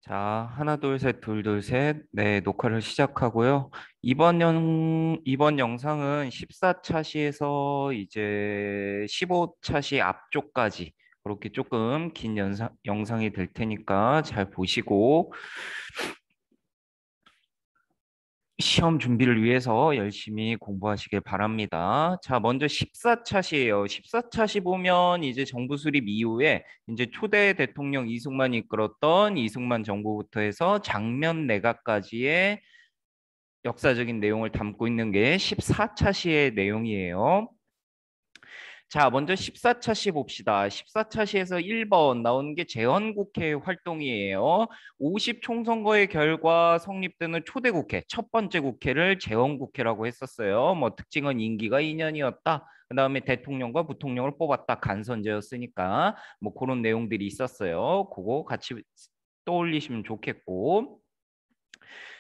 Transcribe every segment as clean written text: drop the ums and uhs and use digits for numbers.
자, 하나, 둘, 셋, 둘, 둘, 셋. 네, 녹화를 시작하고요. 이번 영상은 14차시에서 이제 15차시 앞쪽까지 그렇게 조금 긴 영상이 될 테니까 잘 보시고 시험 준비를 위해서 열심히 공부하시길 바랍니다. 자, 먼저 14차시예요. 14차시 보면 이제 정부 수립 이후에 이제 초대 대통령 이승만이 이끌었던 이승만 정부부터 해서 장면 내각까지의 역사적인 내용을 담고 있는 게 14차시의 내용이에요. 자, 먼저 14차시 봅시다. 14차시에서 1번 나오는 게 재헌국회 활동이에요. 50 총선거의 결과 성립되는 초대국회, 첫 번째 국회를 재헌국회라고 했었어요. 뭐 특징은 임기가 2년이었다. 그다음에 대통령과 부통령을 뽑았다. 간선제였으니까 뭐 그런 내용들이 있었어요. 그거 같이 떠올리시면 좋겠고.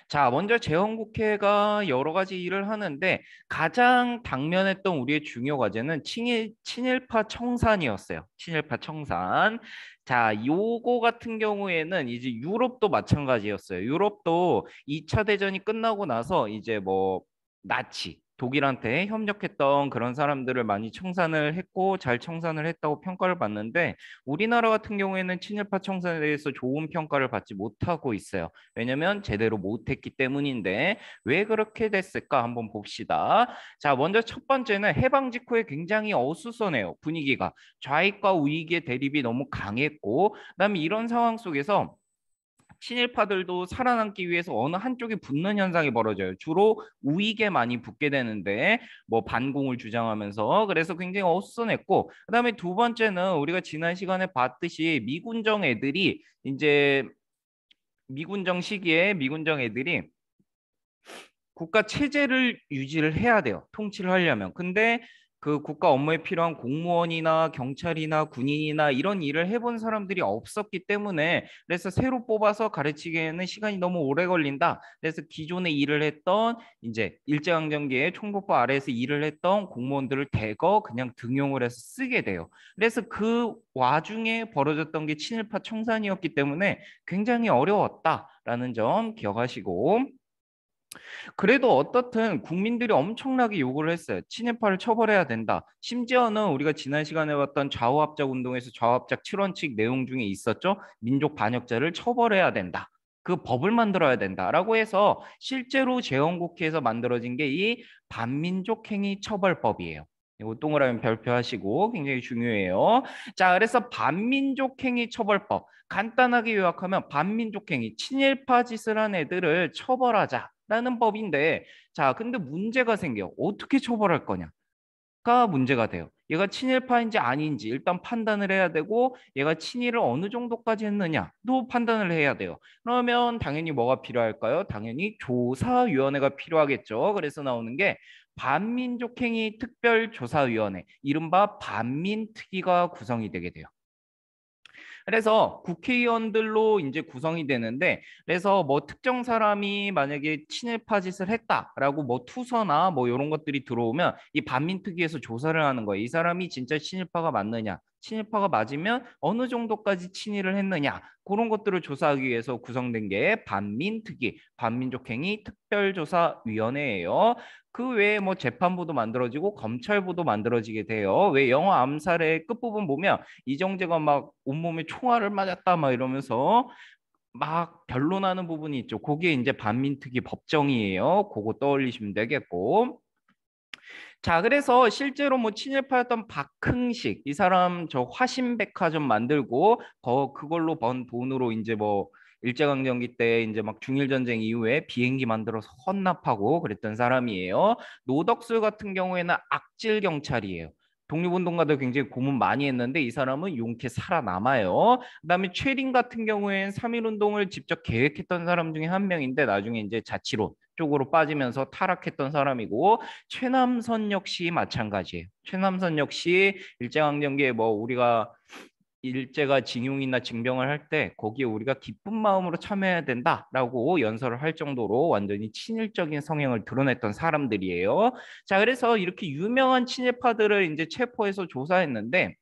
자, 먼저 재헌국회가 여러 가지 일을 하는데 가장 당면했던 우리의 중요 과제는 친일파 청산이었어요. 친일파 청산. 자, 요거 같은 경우에는 이제 유럽도 마찬가지였어요. 유럽도 2차 대전이 끝나고 나서 이제 뭐 나치 독일한테 협력했던 그런 사람들을 많이 청산을 했고 잘 청산을 했다고 평가를 받는데 우리나라 같은 경우에는 친일파 청산에 대해서 좋은 평가를 받지 못하고 있어요. 왜냐면 제대로 못했기 때문인데 왜 그렇게 됐을까 한번 봅시다. 자, 먼저 첫 번째는 해방 직후에 굉장히 어수선해요. 분위기가 좌익과 우익의 대립이 너무 강했고 그다음에 이런 상황 속에서 친일파들도 살아남기 위해서 어느 한쪽에 붙는 현상이 벌어져요. 주로 우익에 많이 붙게 되는데 뭐 반공을 주장하면서 그래서 굉장히 어수선했고 그다음에 두 번째는 우리가 지난 시간에 봤듯이 미군정 애들이 이제 미군정 시기에 미군정 애들이 국가 체제를 유지를 해야 돼요. 통치를 하려면. 근데 그 국가 업무에 필요한 공무원이나 경찰이나 군인이나 이런 일을 해본 사람들이 없었기 때문에 그래서 새로 뽑아서 가르치기에는 시간이 너무 오래 걸린다. 그래서 기존에 일을 했던 이제 일제강점기에 총독부 아래에서 일을 했던 공무원들을 대거 그냥 등용을 해서 쓰게 돼요. 그래서 그 와중에 벌어졌던 게 친일파 청산이었기 때문에 굉장히 어려웠다라는 점 기억하시고 그래도 어떻든 국민들이 엄청나게 요구를 했어요. 친일파를 처벌해야 된다. 심지어는 우리가 지난 시간에 봤던 좌우합작 운동에서 좌우합작 7원칙 내용 중에 있었죠. 민족 반역자를 처벌해야 된다. 그 법을 만들어야 된다라고 해서 실제로 재헌국회에서 만들어진 게 이 반민족행위 처벌법이에요. 이거 동그라미 별표하시고 굉장히 중요해요. 자, 그래서 반민족행위 처벌법 간단하게 요약하면 반민족행위 친일파 짓을 한 애들을 처벌하자라는 법인데 자, 근데 문제가 생겨. 어떻게 처벌할 거냐가 문제가 돼요. 얘가 친일파인지 아닌지 일단 판단을 해야 되고 얘가 친일을 어느 정도까지 했느냐도 판단을 해야 돼요. 그러면 당연히 뭐가 필요할까요? 당연히 조사위원회가 필요하겠죠. 그래서 나오는 게 반민족행위 특별조사위원회, 이른바 반민특위가 구성이 되게 돼요. 그래서 국회의원들로 이제 구성이 되는데 그래서 뭐 특정 사람이 만약에 친일파 짓을 했다라고 뭐 투서나 뭐 이런 것들이 들어오면 이 반민특위에서 조사를 하는 거예요. 이 사람이 진짜 친일파가 맞느냐? 친일파가 맞으면 어느 정도까지 친일을 했느냐? 그런 것들을 조사하기 위해서 구성된 게 반민특위, 반민족행위 특별조사위원회예요. 그 외에 뭐 재판부도 만들어지고 검찰부도 만들어지게 돼요. 왜 영화 암살의 끝부분 보면 이정재가 막 온몸에 총알을 맞았다 막 이러면서 막 변론하는 부분이 있죠. 그게 이제 반민특위 법정이에요. 그거 떠올리시면 되겠고. 자, 그래서 실제로 뭐 친일파였던 박흥식 이 사람 저 화신백화점 만들고 그걸로 번 돈으로 이제 뭐 일제강점기 때 이제 막 중일전쟁 이후에 비행기 만들어서 헌납하고 그랬던 사람이에요. 노덕술 같은 경우에는 악질 경찰이에요. 독립운동가들 굉장히 고문 많이 했는데 이 사람은 용케 살아남아요. 그다음에 최린 같은 경우에는 3.1운동을 직접 계획했던 사람 중에 한 명인데 나중에 이제 자치로 쪽으로 빠지면서 타락했던 사람이고 최남선 역시 마찬가지예요. 최남선 역시 일제강점기에 뭐 우리가 일제가 징용이나 징병을 할 때 거기에 우리가 기쁜 마음으로 참여해야 된다라고 연설을 할 정도로 완전히 친일적인 성향을 드러냈던 사람들이에요. 자, 그래서 이렇게 유명한 친일파들을 이제 체포해서 조사했는데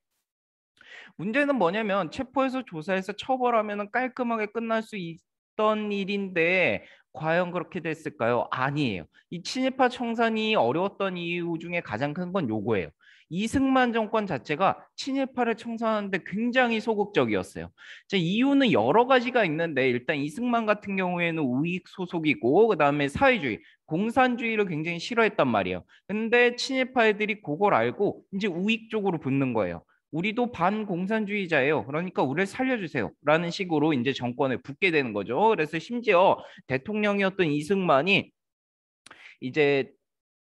문제는 뭐냐면 체포해서 조사해서 처벌하면 깔끔하게 끝날 수 있던 일인데 과연 그렇게 됐을까요? 아니에요. 이 친일파 청산이 어려웠던 이유 중에 가장 큰 건 요거예요. 이승만 정권 자체가 친일파를 청산하는데 굉장히 소극적이었어요. 자, 이유는 여러 가지가 있는데 일단 이승만 같은 경우에는 우익 소속이고 그다음에 사회주의, 공산주의를 굉장히 싫어했단 말이에요. 근데 친일파 애들이 그걸 알고 이제 우익 쪽으로 붙는 거예요. 우리도 반공산주의자예요. 그러니까 우리를 살려주세요. 라는 식으로 이제 정권에 붙게 되는 거죠. 그래서 심지어 대통령이었던 이승만이 이제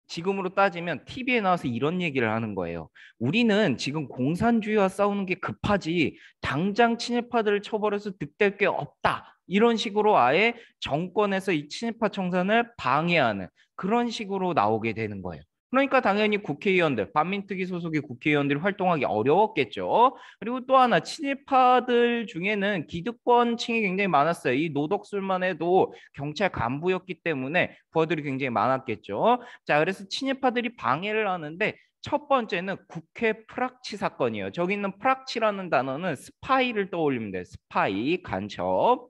지금으로 따지면 TV에 나와서 이런 얘기를 하는 거예요. 우리는 지금 공산주의와 싸우는 게 급하지 당장 친일파들을 처벌해서 득될 게 없다. 이런 식으로 아예 정권에서 이 친일파 청산을 방해하는 그런 식으로 나오게 되는 거예요. 그러니까 당연히 국회의원들, 반민특위 소속의 국회의원들이 활동하기 어려웠겠죠. 그리고 또 하나 친일파들 중에는 기득권층이 굉장히 많았어요. 이 노덕술만 해도 경찰 간부였기 때문에 부하들이 굉장히 많았겠죠. 자, 그래서 친일파들이 방해를 하는데 첫 번째는 국회 프락치 사건이에요. 저기 있는 프락치라는 단어는 스파이를 떠올리면 돼요. 스파이, 간첩.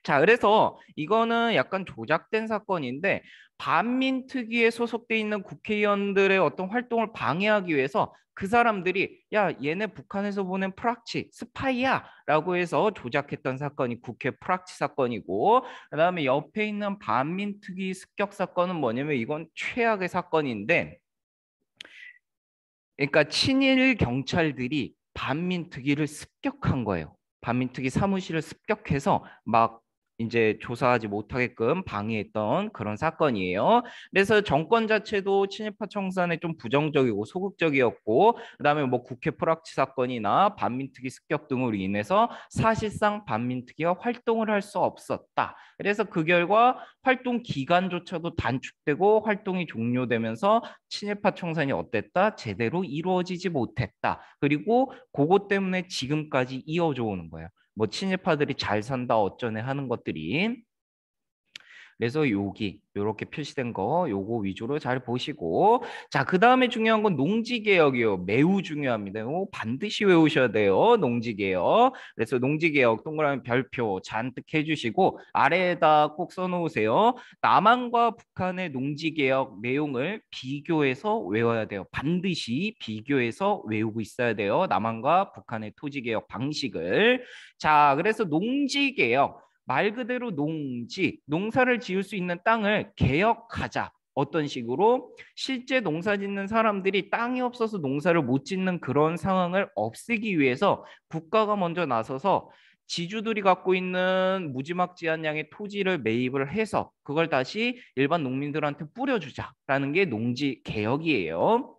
자, 그래서 이거는 약간 조작된 사건인데 반민특위에 소속돼 있는 국회의원들의 어떤 활동을 방해하기 위해서 그 사람들이 야, 얘네 북한에서 보낸 프락치 스파이야 라고 해서 조작했던 사건이 국회 프락치 사건이고 그다음에 옆에 있는 반민특위 습격 사건은 뭐냐면 이건 최악의 사건인데 그러니까 친일 경찰들이 반민특위를 습격한 거예요. 반민특위 사무실을 습격해서 막 이제 조사하지 못하게끔 방해했던 그런 사건이에요. 그래서 정권 자체도 친일파 청산에 좀 부정적이고 소극적이었고, 그다음에 뭐 국회 불합치 사건이나 반민특위 습격 등으로 인해서 사실상 반민특위가 활동을 할 수 없었다. 그래서 그 결과 활동 기간조차도 단축되고 활동이 종료되면서 친일파 청산이 어땠다? 제대로 이루어지지 못했다. 그리고 그것 때문에 지금까지 이어져 오는 거예요. 뭐 친일파들이 잘 산다 어쩌네 하는 것들이. 그래서 여기 이렇게 표시된 거 요거 위주로 잘 보시고 자, 그다음에 중요한 건 농지개혁이요. 매우 중요합니다. 이거 반드시 외우셔야 돼요. 농지개혁. 그래서 농지개혁 동그라미 별표 잔뜩 해주시고 아래에다 꼭 써놓으세요. 남한과 북한의 농지개혁 내용을 비교해서 외워야 돼요. 반드시 비교해서 외우고 있어야 돼요. 남한과 북한의 토지개혁 방식을. 자, 그래서 농지개혁 말 그대로 농지, 농사를 지을 수 있는 땅을 개혁하자. 어떤 식으로 실제 농사 짓는 사람들이 땅이 없어서 농사를 못 짓는 그런 상황을 없애기 위해서 국가가 먼저 나서서 지주들이 갖고 있는 무지막지한 양의 토지를 매입을 해서 그걸 다시 일반 농민들한테 뿌려주자라는 게 농지 개혁이에요.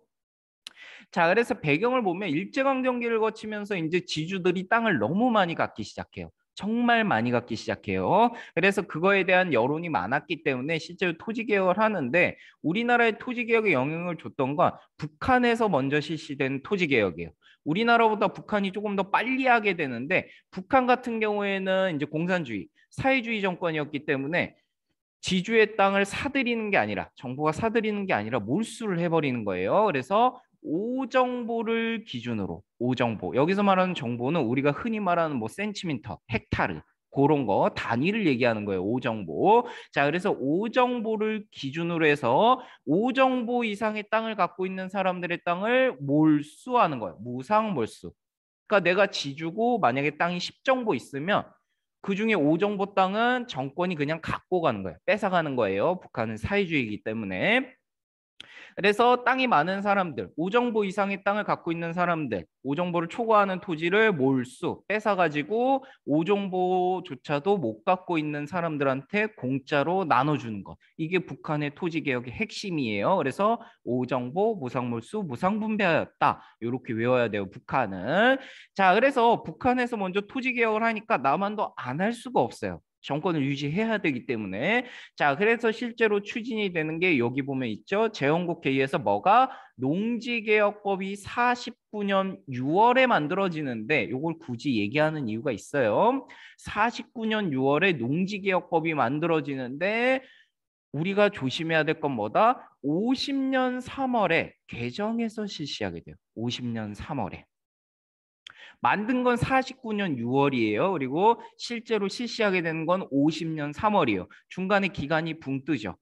자, 그래서 배경을 보면 일제강점기를 거치면서 이제 지주들이 땅을 너무 많이 갖기 시작해요. 정말 많이 갖기 시작해요. 그래서 그거에 대한 여론이 많았기 때문에 실제로 토지 개혁을 하는데 우리나라의 토지 개혁에 영향을 줬던 건 북한에서 먼저 실시된 토지 개혁이에요. 우리나라보다 북한이 조금 더 빨리 하게 되는데 북한 같은 경우에는 이제 공산주의, 사회주의 정권이었기 때문에 지주의 땅을 사들이는 게 아니라 정부가 사들이는 게 아니라 몰수를 해버리는 거예요. 그래서 오정보를 기준으로 오정보 여기서 말하는 정보는 우리가 흔히 말하는 뭐 센티미터, 헥타르 그런 거 단위를 얘기하는 거예요. 오정보. 자, 그래서 오정보를 기준으로 해서 오정보 이상의 땅을 갖고 있는 사람들의 땅을 몰수하는 거예요. 무상 몰수. 그러니까 내가 지주고 만약에 땅이 10정보 있으면 그중에 5정보 땅은 정권이 그냥 갖고 가는 거예요. 뺏어가는 거예요. 북한은 사회주의이기 때문에. 그래서 땅이 많은 사람들, 5정보 이상의 땅을 갖고 있는 사람들, 5정보를 초과하는 토지를 몰수, 뺏어가지고 5정보조차도 못 갖고 있는 사람들한테 공짜로 나눠주는 것. 이게 북한의 토지개혁의 핵심이에요. 그래서 5정보, 무상몰수, 무상분배하였다. 이렇게 외워야 돼요, 북한은. 자, 그래서 북한에서 먼저 토지개혁을 하니까 남한도 안 할 수가 없어요. 정권을 유지해야 되기 때문에. 자, 그래서 실제로 추진이 되는 게 여기 보면 있죠. 재헌국회의에서 뭐가 농지개혁법이 49년 6월에 만들어지는데 이걸 굳이 얘기하는 이유가 있어요. 49년 6월에 농지개혁법이 만들어지는데 우리가 조심해야 될 건 뭐다? 50년 3월에 개정해서 실시하게 돼요. 50년 3월에. 만든 건 49년 6월이에요. 그리고 실제로 실시하게 되는 건 50년 3월이에요. 중간에 기간이 붕 뜨죠.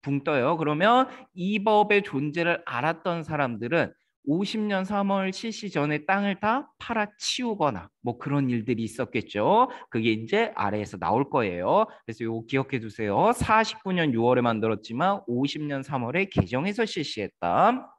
붕 떠요. 그러면 이 법의 존재를 알았던 사람들은 50년 3월 실시 전에 땅을 다 팔아치우거나 뭐 그런 일들이 있었겠죠. 그게 이제 아래에서 나올 거예요. 그래서 이거 기억해 두세요. 49년 6월에 만들었지만 50년 3월에 개정해서 실시했다.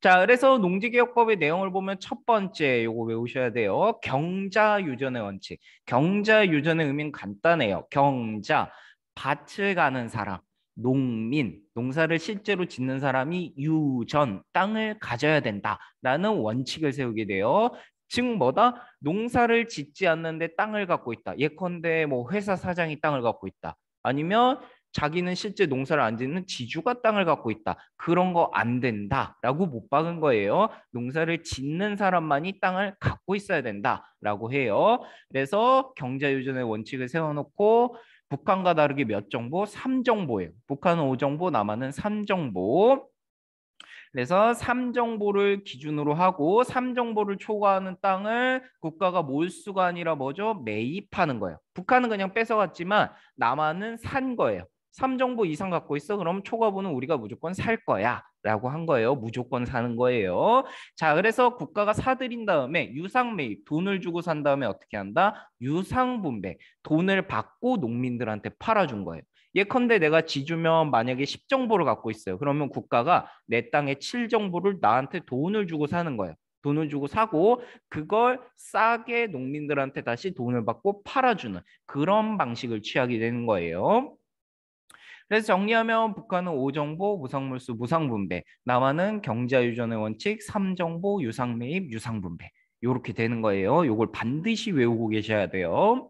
자, 그래서 농지개혁법의 내용을 보면 첫 번째 요거 외우셔야 돼요. 경자유전의 원칙. 경자유전의 의미는 간단해요. 경자, 밭을 가는 사람, 농민, 농사를 실제로 짓는 사람이 유전, 땅을 가져야 된다라는 원칙을 세우게 돼요. 즉 뭐다? 농사를 짓지 않는데 땅을 갖고 있다. 예컨대 뭐 회사 사장이 땅을 갖고 있다. 아니면 자기는 실제 농사를 안 짓는 지주가 땅을 갖고 있다. 그런 거 안 된다라고 못 박은 거예요. 농사를 짓는 사람만이 땅을 갖고 있어야 된다라고 해요. 그래서 경자유전의 원칙을 세워놓고 북한과 다르게 몇 정보? 3정보예요. 북한은 5정보, 남한은 3정보. 그래서 3정보를 기준으로 하고 3정보를 초과하는 땅을 국가가 몰수가 아니라 뭐죠? 매입하는 거예요. 북한은 그냥 뺏어갔지만 남한은 산 거예요. 3정보 이상 갖고 있어? 그럼 초과분은 우리가 무조건 살 거야. 라고 한 거예요. 무조건 사는 거예요. 자, 그래서 국가가 사들인 다음에 유상 매입, 돈을 주고 산 다음에 어떻게 한다? 유상 분배, 돈을 받고 농민들한테 팔아준 거예요. 예컨대 내가 지주면 만약에 10정보를 갖고 있어요. 그러면 국가가 내 땅에 7정보를 나한테 돈을 주고 사는 거예요. 돈을 주고 사고 그걸 싸게 농민들한테 다시 돈을 받고 팔아주는 그런 방식을 취하게 되는 거예요. 그래서 정리하면 북한은 5정보, 무상물수, 무상분배, 남한은 경자유전의 원칙, 3정보, 유상매입, 유상분배 이렇게 되는 거예요. 이걸 반드시 외우고 계셔야 돼요.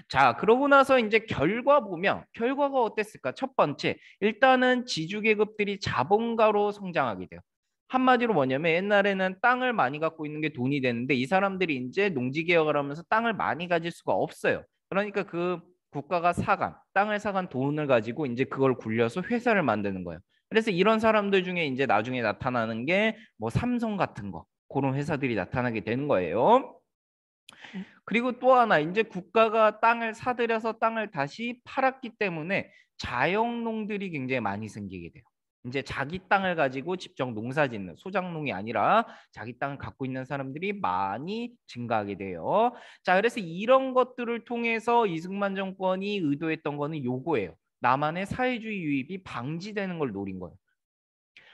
자, 그러고 나서 이제 결과 보면 결과가 어땠을까? 첫 번째, 일단은 지주계급들이 자본가로 성장하게 돼요. 한마디로 뭐냐면 옛날에는 땅을 많이 갖고 있는 게 돈이 되는데 이 사람들이 이제 농지개혁을 하면서 땅을 많이 가질 수가 없어요. 그러니까 그 국가가 사간, 땅을 사간 돈을 가지고 이제 그걸 굴려서 회사를 만드는 거예요. 그래서 이런 사람들 중에 이제 나중에 나타나는 게 뭐 삼성 같은 거, 그런 회사들이 나타나게 되는 거예요. 그리고 또 하나 이제 국가가 땅을 사들여서 땅을 다시 팔았기 때문에 자영농들이 굉장히 많이 생기게 돼요. 이제 자기 땅을 가지고 직접 농사 짓는 소작농이 아니라 자기 땅을 갖고 있는 사람들이 많이 증가하게 돼요. 자, 그래서 이런 것들을 통해서 이승만 정권이 의도했던 거는 요거예요. 남한의 사회주의 유입이 방지되는 걸 노린 거예요.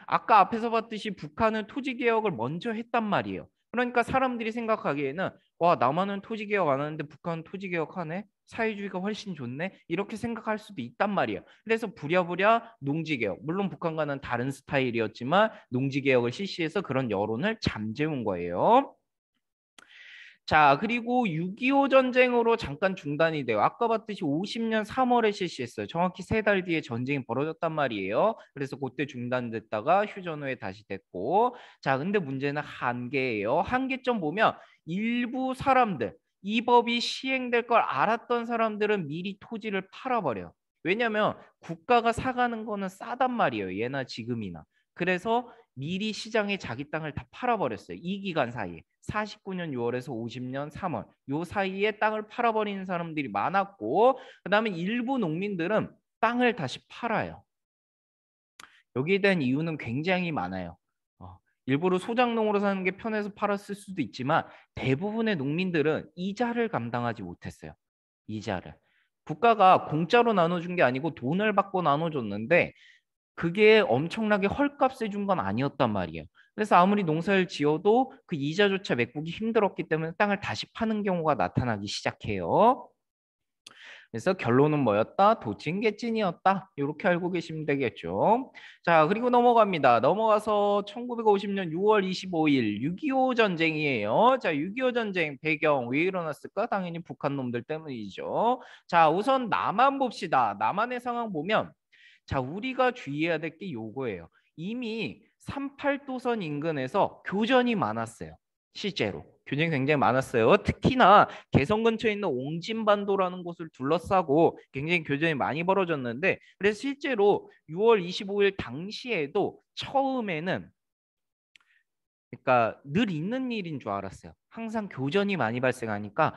아까 앞에서 봤듯이 북한은 토지 개혁을 먼저 했단 말이에요. 그러니까 사람들이 생각하기에는 와, 남한은 토지 개혁 안 하는데 북한은 토지 개혁하네. 사회주의가 훨씬 좋네. 이렇게 생각할 수도 있단 말이에요. 그래서 부랴부랴 농지 개혁. 물론 북한과는 다른 스타일이었지만 농지 개혁을 실시해서 그런 여론을 잠재운 거예요. 자, 그리고 6.25 전쟁으로 잠깐 중단이 돼요. 아까 봤듯이 50년 3월에 실시했어요. 정확히 3달 뒤에 전쟁이 벌어졌단 말이에요. 그래서 그때 중단됐다가 휴전 후에 다시 됐고. 자, 근데 문제는 한계예요. 한계점 보면 일부 사람들, 이 법이 시행될 걸 알았던 사람들은 미리 토지를 팔아버려요. 왜냐면 국가가 사가는 거는 싸단 말이에요. 예나 지금이나. 그래서 미리 시장에 자기 땅을 다 팔아버렸어요. 이 기간 사이에 49년 6월에서 50년 3월 요 사이에 땅을 팔아버리는 사람들이 많았고 그다음에 일부 농민들은 땅을 다시 팔아요. 여기에 대한 이유는 굉장히 많아요. 일부러 소작농으로 사는 게 편해서 팔았을 수도 있지만 대부분의 농민들은 이자를 감당하지 못했어요. 이자를. 국가가 공짜로 나눠준 게 아니고 돈을 받고 나눠줬는데 그게 엄청나게 헐값에 준 건 아니었단 말이에요. 그래서 아무리 농사를 지어도 그 이자조차 메꾸기 힘들었기 때문에 땅을 다시 파는 경우가 나타나기 시작해요. 그래서 결론은 뭐였다? 도찐개찐이었다. 이렇게 알고 계시면 되겠죠. 자, 그리고 넘어갑니다. 넘어가서 1950년 6월 25일 6.25 전쟁이에요. 자, 6.25 전쟁 배경 왜 일어났을까? 당연히 북한 놈들 때문이죠. 자, 우선 남한 봅시다. 남한의 상황 보면 자, 우리가 주의해야 될 게 요거예요. 이미 38도선 인근에서 교전이 많았어요. 실제로. 교전이 굉장히 많았어요. 특히나 개성 근처에 있는 옹진반도라는 곳을 둘러싸고 굉장히 교전이 많이 벌어졌는데 그래서 실제로 6월 25일 당시에도 처음에는 그러니까 늘 있는 일인 줄 알았어요. 항상 교전이 많이 발생하니까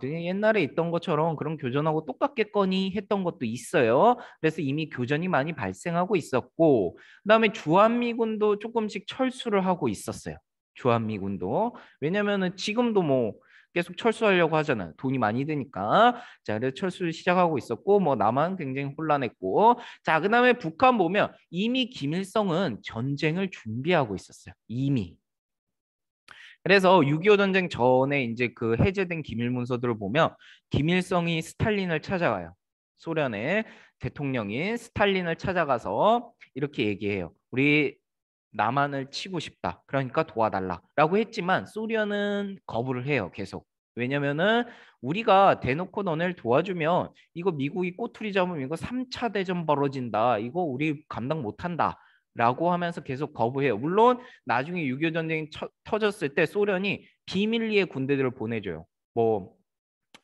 옛날에 있던 것처럼 그런 교전하고 똑같겠거니 했던 것도 있어요. 그래서 이미 교전이 많이 발생하고 있었고 그다음에 주한미군도 조금씩 철수를 하고 있었어요. 주한미군도. 왜냐면은 지금도 뭐 계속 철수하려고 하잖아요. 돈이 많이 드니까. 자, 그래서 철수를 시작하고 있었고 뭐 남한 굉장히 혼란했고 자, 그다음에 북한 보면 이미 김일성은 전쟁을 준비하고 있었어요. 이미. 그래서 6.25 전쟁 전에 이제 그 해제된 기밀 문서들을 보면 김일성이 스탈린을 찾아가요. 소련의 대통령인 스탈린을 찾아가서 이렇게 얘기해요. 우리 남한을 치고 싶다. 그러니까 도와달라라고 했지만 소련은 거부를 해요. 계속. 왜냐면은 우리가 대놓고 너네를 도와주면 이거 미국이 꼬투리 잡으면 이거 3차 대전 벌어진다. 이거 우리 감당 못한다. 라고 하면서 계속 거부해요. 물론 나중에 6.25 전쟁이 터졌을 때 소련이 비밀리에 군대들을 보내줘요. 뭐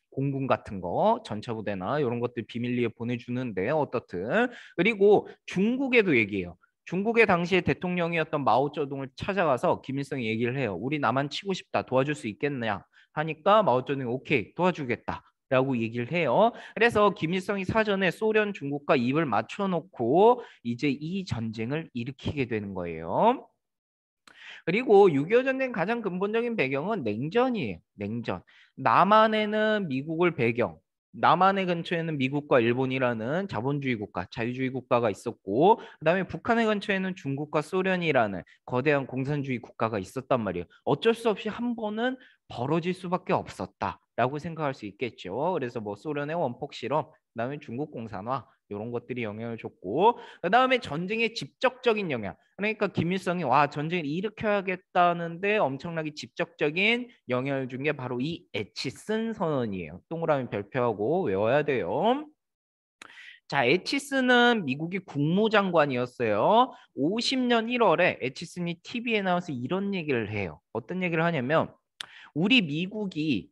공군 같은 거, 전차부대나 이런 것들 비밀리에 보내주는데 어떻든. 그리고 중국에도 얘기해요. 중국의 당시에 대통령이었던 마오쩌둥을 찾아가서 김일성이 얘기를 해요. 우리 남한 치고 싶다. 도와줄 수 있겠냐? 하니까 마오쩌둥이 오케이, 도와주겠다. 라고 얘기를 해요. 그래서 김일성이 사전에 소련, 중국과 입을 맞춰놓고 이제 이 전쟁을 일으키게 되는 거예요. 그리고 6.25 전쟁 가장 근본적인 배경은 냉전이에요. 냉전. 남한에는 미국을 배경, 남한의 근처에는 미국과 일본이라는 자본주의 국가, 자유주의 국가가 있었고, 그다음에 북한의 근처에는 중국과 소련이라는 거대한 공산주의 국가가 있었단 말이에요. 어쩔 수 없이 한 번은 벌어질 수밖에 없었다라고 생각할 수 있겠죠. 그래서 뭐 소련의 원폭 실험, 그다음에 중국 공산화 이런 것들이 영향을 줬고, 그다음에 전쟁의 직접적인 영향. 그러니까 김일성이 와 전쟁을 일으켜야겠다는데 엄청나게 직접적인 영향을 준 게 바로 이 에치슨 선언이에요. 동그라미 별표하고 외워야 돼요. 자, 에치슨은 미국의 국무장관이었어요. 50년 1월에 에치슨이 TV에 나와서 이런 얘기를 해요. 어떤 얘기를 하냐면 우리 미국이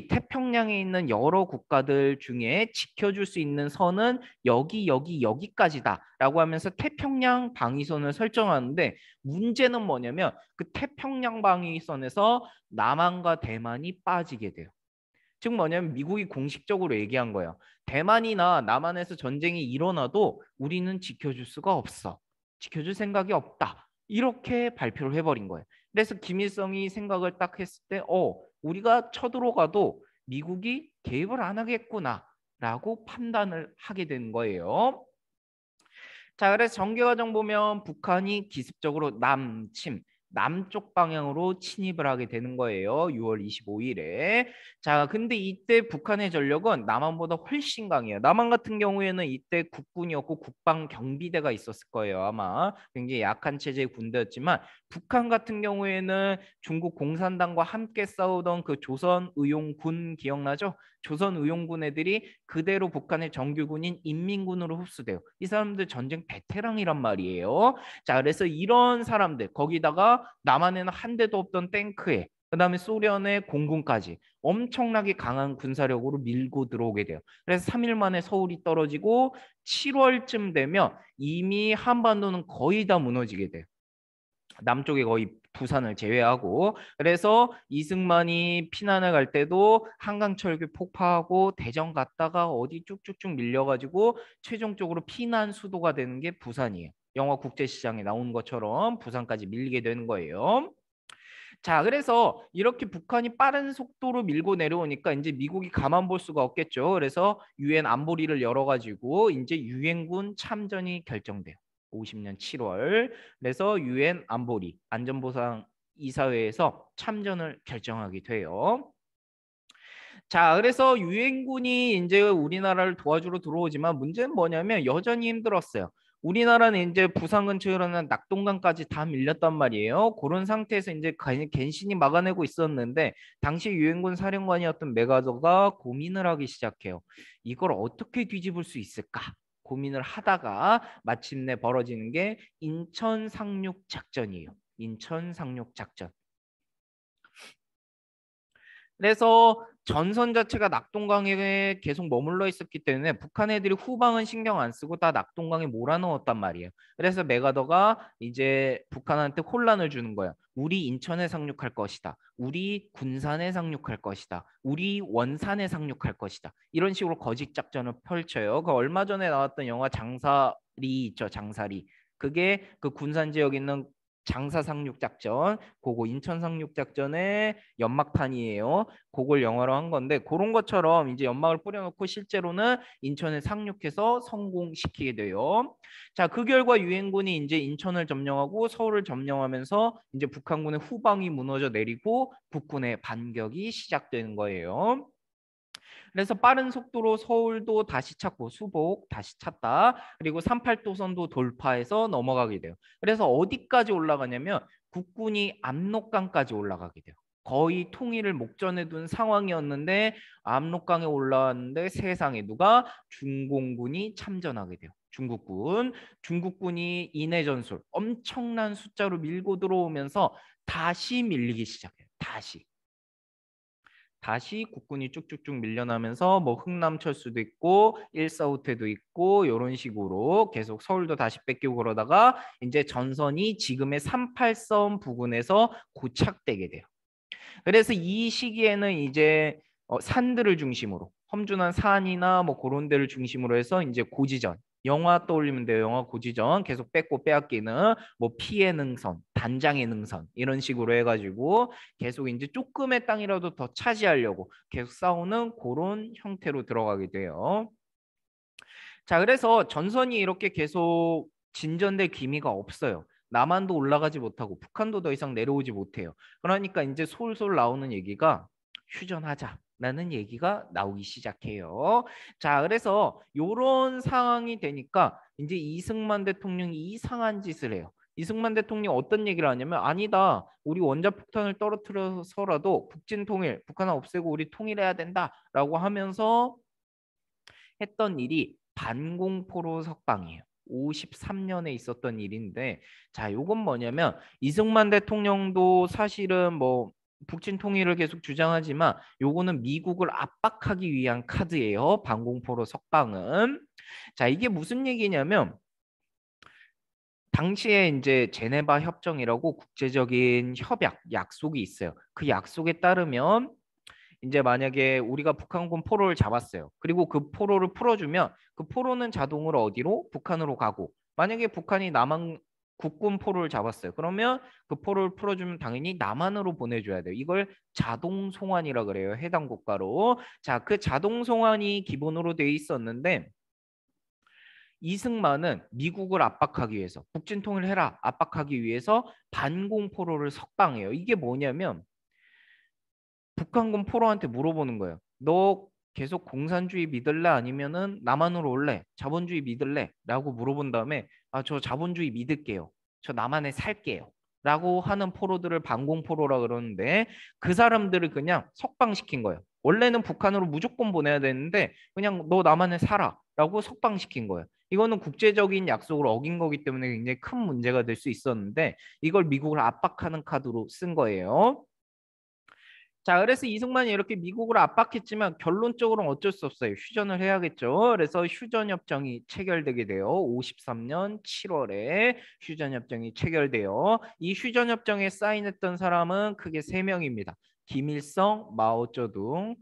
태평양에 있는 여러 국가들 중에 지켜줄 수 있는 선은 여기까지다라고 하면서 태평양 방위선을 설정하는데 문제는 뭐냐면 그 태평양 방위선에서 남한과 대만이 빠지게 돼요. 즉 뭐냐면 미국이 공식적으로 얘기한 거예요. 대만이나 남한에서 전쟁이 일어나도 우리는 지켜줄 수가 없어. 지켜줄 생각이 없다. 이렇게 발표를 해버린 거예요. 그래서 김일성이 생각을 딱 했을 때, 우리가 쳐들어가도 미국이 개입을 안 하겠구나라고 판단을 하게 된 거예요. 자, 그래서 전개과정 보면 북한이 기습적으로 남쪽 방향으로 침입을 하게 되는 거예요. 6월 25일에. 자, 근데 이때 북한의 전력은 남한보다 훨씬 강해요. 남한 같은 경우에는 이때 국군이었고 국방 경비대가 있었을 거예요. 아마 굉장히 약한 체제의 군대였지만 북한 같은 경우에는 중국 공산당과 함께 싸우던 그 조선의용군 기억나죠? 조선의용군 애들이 그대로 북한의 정규군인 인민군으로 흡수돼요. 이 사람들 전쟁 베테랑이란 말이에요. 자, 그래서 이런 사람들 거기다가 남한에는 한 대도 없던 탱크에 그다음에 소련의 공군까지 엄청나게 강한 군사력으로 밀고 들어오게 돼요. 그래서 3일 만에 서울이 떨어지고 7월쯤 되면 이미 한반도는 거의 다 무너지게 돼요. 남쪽에 거의 부산을 제외하고 그래서 이승만이 피난을 갈 때도 한강철교 폭파하고 대전 갔다가 어디 쭉쭉쭉 밀려가지고 최종적으로 피난 수도가 되는 게 부산이에요. 영화 국제시장에 나온 것처럼 부산까지 밀리게 되는 거예요. 자, 그래서 이렇게 북한이 빠른 속도로 밀고 내려오니까 이제 미국이 가만 볼 수가 없겠죠. 그래서 유엔 안보리를 열어가지고 이제 유엔군 참전이 결정돼요. 50년 7월. 그래서 유엔 안보리 안전보상 이사회에서 참전을 결정하게 돼요. 자, 그래서 유엔군이 이제 우리나라를 도와주러 들어오지만 문제는 뭐냐면 여전히 힘들었어요. 우리나라는 이제 부산 근처에 일어난 낙동강까지 다 밀렸단 말이에요. 그런 상태에서 이제 갠신히 막아내고 있었는데 당시 유엔군 사령관이었던 메가더가 고민을 하기 시작해요. 이걸 어떻게 뒤집을 수 있을까? 고민을 하다가 마침내 벌어지는 게 인천 상륙 작전이에요. 인천 상륙 작전. 그래서 전선 자체가 낙동강에 계속 머물러 있었기 때문에 북한 애들이 후방은 신경 안 쓰고 다 낙동강에 몰아넣었단 말이에요. 그래서 메가더가 이제 북한한테 혼란을 주는 거야. 우리 인천에 상륙할 것이다. 우리 군산에 상륙할 것이다. 우리 원산에 상륙할 것이다. 이런 식으로 거짓 작전을 펼쳐요. 그 얼마 전에 나왔던 영화 장사리 있죠. 장사리. 그게 그 군산 지역에 있는 장사 상륙 작전, 그거 인천 상륙 작전의 연막탄이에요. 그걸 영화로 한 건데 그런 것처럼 이제 연막을 뿌려놓고 실제로는 인천에 상륙해서 성공시키게 돼요. 자, 그 결과 유엔군이 이제 인천을 점령하고 서울을 점령하면서 이제 북한군의 후방이 무너져 내리고 북군의 반격이 시작되는 거예요. 그래서 빠른 속도로 서울도 다시 찾고 수복 다시 찾다. 그리고 38도선도 돌파해서 넘어가게 돼요. 그래서 어디까지 올라가냐면 국군이 압록강까지 올라가게 돼요. 거의 통일을 목전에 둔 상황이었는데 압록강에 올라왔는데 세상에 누가 중공군이 참전하게 돼요. 중국군이 인해 전술 엄청난 숫자로 밀고 들어오면서 다시 밀리기 시작해요. 다시 국군이 쭉쭉쭉 밀려나면서 뭐 흥남철수도 있고 일사후퇴도 있고 이런 식으로 계속 서울도 다시 뺏기고 그러다가 이제 전선이 지금의 38선 부근에서 고착되게 돼요. 그래서 이 시기에는 이제 산들을 중심으로 험준한 산이나 뭐 그런 데를 중심으로 해서 이제 고지전 영화 떠올리면 돼요. 영화 고지전 계속 뺏고 빼앗기는 뭐 피해 능선, 단장의 능선 이런 식으로 해가지고 계속 이제 조금의 땅이라도 더 차지하려고 계속 싸우는 그런 형태로 들어가게 돼요. 자, 그래서 전선이 이렇게 계속 진전될 기미가 없어요. 남한도 올라가지 못하고 북한도 더 이상 내려오지 못해요. 그러니까 이제 솔솔 나오는 얘기가 휴전하자라는 얘기가 나오기 시작해요. 자, 그래서 이런 상황이 되니까 이제 이승만 대통령이 이상한 짓을 해요. 이승만 대통령이 어떤 얘기를 하냐면 아니다. 우리 원자폭탄을 떨어뜨려서라도 북진 통일, 북한을 없애고 우리 통일해야 된다라고 하면서 했던 일이 반공포로 석방이에요. 53년에 있었던 일인데 자, 요건 뭐냐면 이승만 대통령도 사실은 뭐 북진 통일을 계속 주장하지만 요거는 미국을 압박하기 위한 카드예요. 반공포로 석방은. 자, 이게 무슨 얘기냐면 당시에 이제 제네바 협정이라고 국제적인 협약 약속이 있어요. 그 약속에 따르면 이제 만약에 우리가 북한군 포로를 잡았어요. 그리고 그 포로를 풀어주면 그 포로는 자동으로 어디로? 북한으로 가고 만약에 북한이 남한 국군 포로를 잡았어요. 그러면 그 포로를 풀어주면 당연히 남한으로 보내줘야 돼요. 이걸 자동 송환이라 그래요. 해당 국가로. 자, 그 자동 송환이 기본으로 돼 있었는데 이승만은 미국을 압박하기 위해서 북진 통일해라 압박하기 위해서 반공포로를 석방해요. 이게 뭐냐면 북한군 포로한테 물어보는 거예요. 너 계속 공산주의 믿을래 아니면은 남한으로 올래? 자본주의 믿을래? 라고 물어본 다음에 아, 저 자본주의 믿을게요. 저 남한에 살게요. 라고 하는 포로들을 반공포로라 그러는데 그 사람들을 그냥 석방시킨 거예요. 원래는 북한으로 무조건 보내야 되는데 그냥 너 남한에 살아. 라고 석방시킨 거예요. 이거는 국제적인 약속을 어긴 거기 때문에 굉장히 큰 문제가 될 수 있었는데 이걸 미국을 압박하는 카드로 쓴 거예요. 자, 그래서 이승만이 이렇게 미국을 압박했지만 결론적으로는 어쩔 수 없어요. 휴전을 해야겠죠. 그래서 휴전협정이 체결되게 돼요. 53년 7월에 휴전협정이 체결돼요. 이 휴전협정에 사인했던 사람은 크게 세 명입니다. 김일성, 마오쩌둥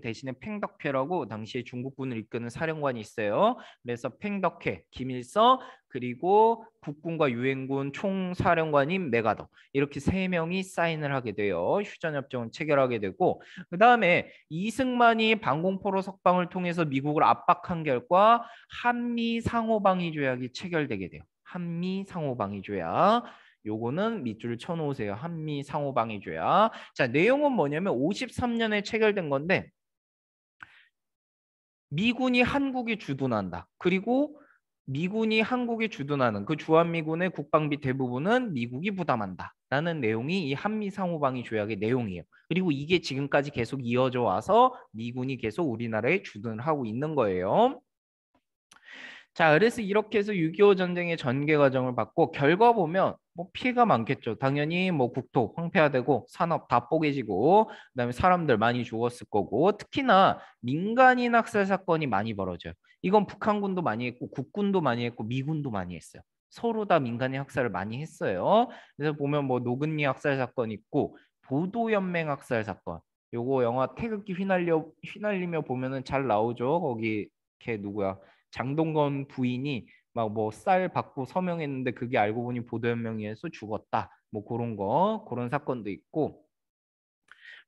대신에 팽덕회라고 당시에 중국군을 이끄는 사령관이 있어요. 그래서 팽덕회, 김일성 그리고 국군과 유엔군 총사령관인 메가더 이렇게 세 명이 사인을 하게 돼요. 휴전협정을 체결하게 되고 그 다음에 이승만이 반공포로 석방을 통해서 미국을 압박한 결과 한미 상호방위 조약이 체결되게 돼요. 한미 상호방위 조약. 요거는 밑줄 쳐놓으세요. 한미 상호방위 조약. 자, 내용은 뭐냐면 53년에 체결된 건데 미군이 한국이 주둔한다. 그리고 미군이 한국이 주둔하는 그 주한미군의 국방비 대부분은 미국이 부담한다. 라는 내용이 이 한미 상호방위 조약의 내용이에요. 그리고 이게 지금까지 계속 이어져 와서 미군이 계속 우리나라에 주둔을 하고 있는 거예요. 자, 그래서 이렇게 해서 6.25 전쟁의 전개 과정을 봤고 결과 보면 뭐 피해가 많겠죠. 당연히 뭐 국토 황폐화되고 산업 다 뽀개지고 그다음에 사람들 많이 죽었을 거고 특히나 민간인 학살 사건이 많이 벌어져요. 이건 북한군도 많이 했고 국군도 많이 했고 미군도 많이 했어요. 서로 다 민간인 학살을 많이 했어요. 그래서 보면 뭐 노근리 학살 사건 있고 보도연맹 학살 사건. 요거 영화 태극기 휘날리며 보면은 잘 나오죠. 거기 걔 누구야? 장동건 부인이 막 뭐 쌀 받고 서명했는데 그게 알고 보니 보도연맹에서 죽었다. 뭐 그런 거 그런 사건도 있고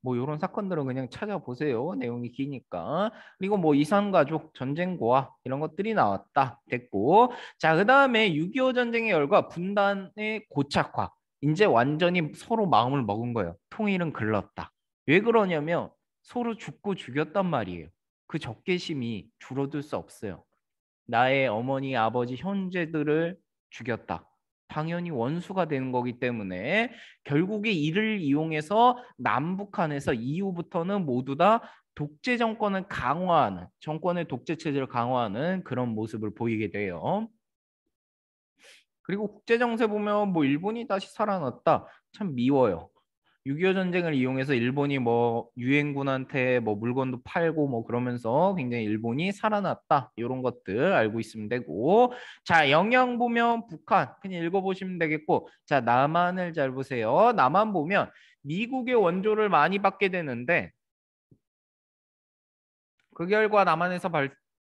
뭐 이런 사건들은 그냥 찾아보세요. 내용이 기니까. 그리고 뭐 이산가족 전쟁 고아 이런 것들이 나왔다. 됐고. 자, 그다음에 6.25 전쟁의 열과 분단의 고착화. 이제 완전히 서로 마음을 먹은 거예요. 통일은 글렀다. 왜 그러냐면 서로 죽고 죽였단 말이에요. 그 적개심이 줄어들 수 없어요. 나의 어머니, 아버지, 형제들을 죽였다. 당연히 원수가 되는 거기 때문에 결국에 이를 이용해서 남북한에서 이후부터는 모두 다 독재 정권을 강화하는 정권의 독재 체제를 강화하는 그런 모습을 보이게 돼요. 그리고 국제 정세 보면 뭐 일본이 다시 살아났다. 참 미워요. 6.25 전쟁을 이용해서 일본이 뭐 유엔군한테 뭐 물건도 팔고 뭐 그러면서 굉장히 일본이 살아났다. 이런 것들 알고 있으면 되고. 자, 영향 보면 북한 그냥 읽어보시면 되겠고. 자, 남한을 잘 보세요. 남한 보면 미국의 원조를 많이 받게 되는데 그 결과 남한에서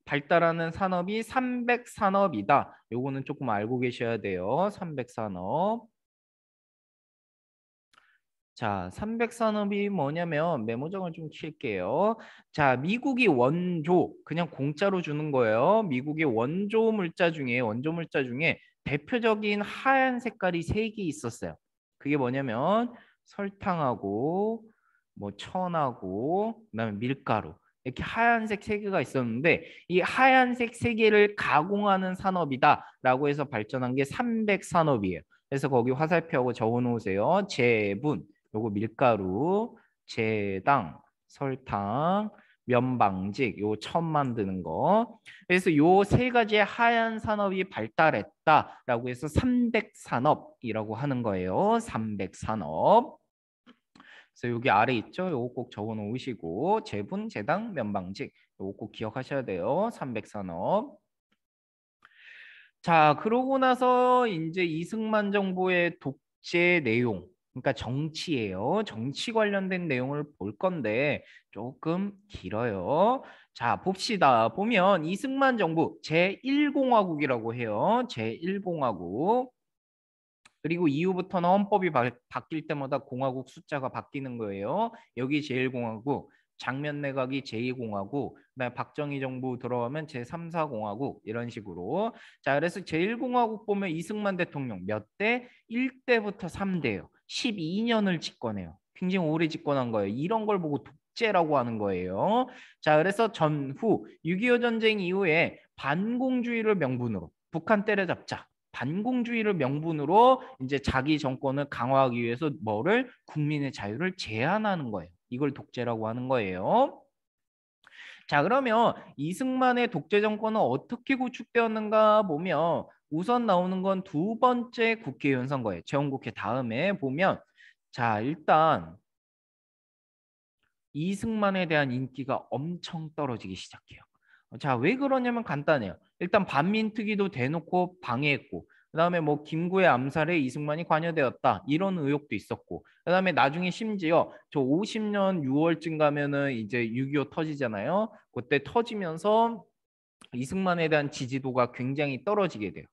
발달하는 산업이 300산업이다. 요거는 조금 알고 계셔야 돼요. 300산업. 자, 300산업이 뭐냐면 메모장을 좀 칠게요. 자, 미국이 원조 그냥 공짜로 주는 거예요. 미국의 원조 물자 중에 대표적인 하얀 색깔이 세 개 있었어요. 그게 뭐냐면 설탕하고 뭐 천하고 그다음에 밀가루 이렇게 하얀색 세 개가 있었는데 이 하얀색 세 개를 가공하는 산업이다라고 해서 발전한 게 300산업이에요. 그래서 거기 화살표하고 적어 놓으세요. 제분 요거 밀가루, 제당, 설탕, 면방직, 요 천 만드는 거. 그래서 요 세 가지의 하얀 산업이 발달했다라고 해서 300산업이라고 하는 거예요. 300산업. 그래서 여기 아래 있죠? 요거 꼭 적어 놓으시고 제분, 제당, 면방직 요거 꼭 기억하셔야 돼요. 300산업. 자, 그러고 나서 이제 이승만 정부의 독재 내용, 그러니까 정치예요. 정치 관련된 내용을 볼 건데 조금 길어요. 자, 봅시다. 보면 이승만 정부 제1공화국이라고 해요. 제1공화국. 그리고 이후부터는 헌법이 바뀔 때마다 공화국 숫자가 바뀌는 거예요. 여기 제1공화국, 장면 내각이 제2공화국, 그다음에 박정희 정부 들어가면 제3, 4공화국 이런 식으로. 자, 그래서 제1공화국 보면 이승만 대통령 몇 대? 1대부터 3대예요. 12년을 집권해요. 굉장히 오래 집권한 거예요. 이런 걸 보고 독재라고 하는 거예요. 자, 그래서 전후 6.25 전쟁 이후에 반공주의를 명분으로 북한 때려잡자. 반공주의를 명분으로 이제 자기 정권을 강화하기 위해서 뭐를 국민의 자유를 제한하는 거예요. 이걸 독재라고 하는 거예요. 자, 그러면 이승만의 독재 정권은 어떻게 구축되었는가 보면 우선 나오는 건 두 번째 국회의원 선거예요. 재헌국회 다음에 보면 자, 일단 이승만에 대한 인기가 엄청 떨어지기 시작해요. 자, 왜 그러냐면 간단해요. 일단 반민특위도 대놓고 방해했고, 그다음에 뭐 김구의 암살에 이승만이 관여되었다 이런 의혹도 있었고, 그다음에 나중에 심지어 저 50년 6월쯤 가면은 이제 6.25 터지잖아요. 그때 터지면서 이승만에 대한 지지도가 굉장히 떨어지게 돼요.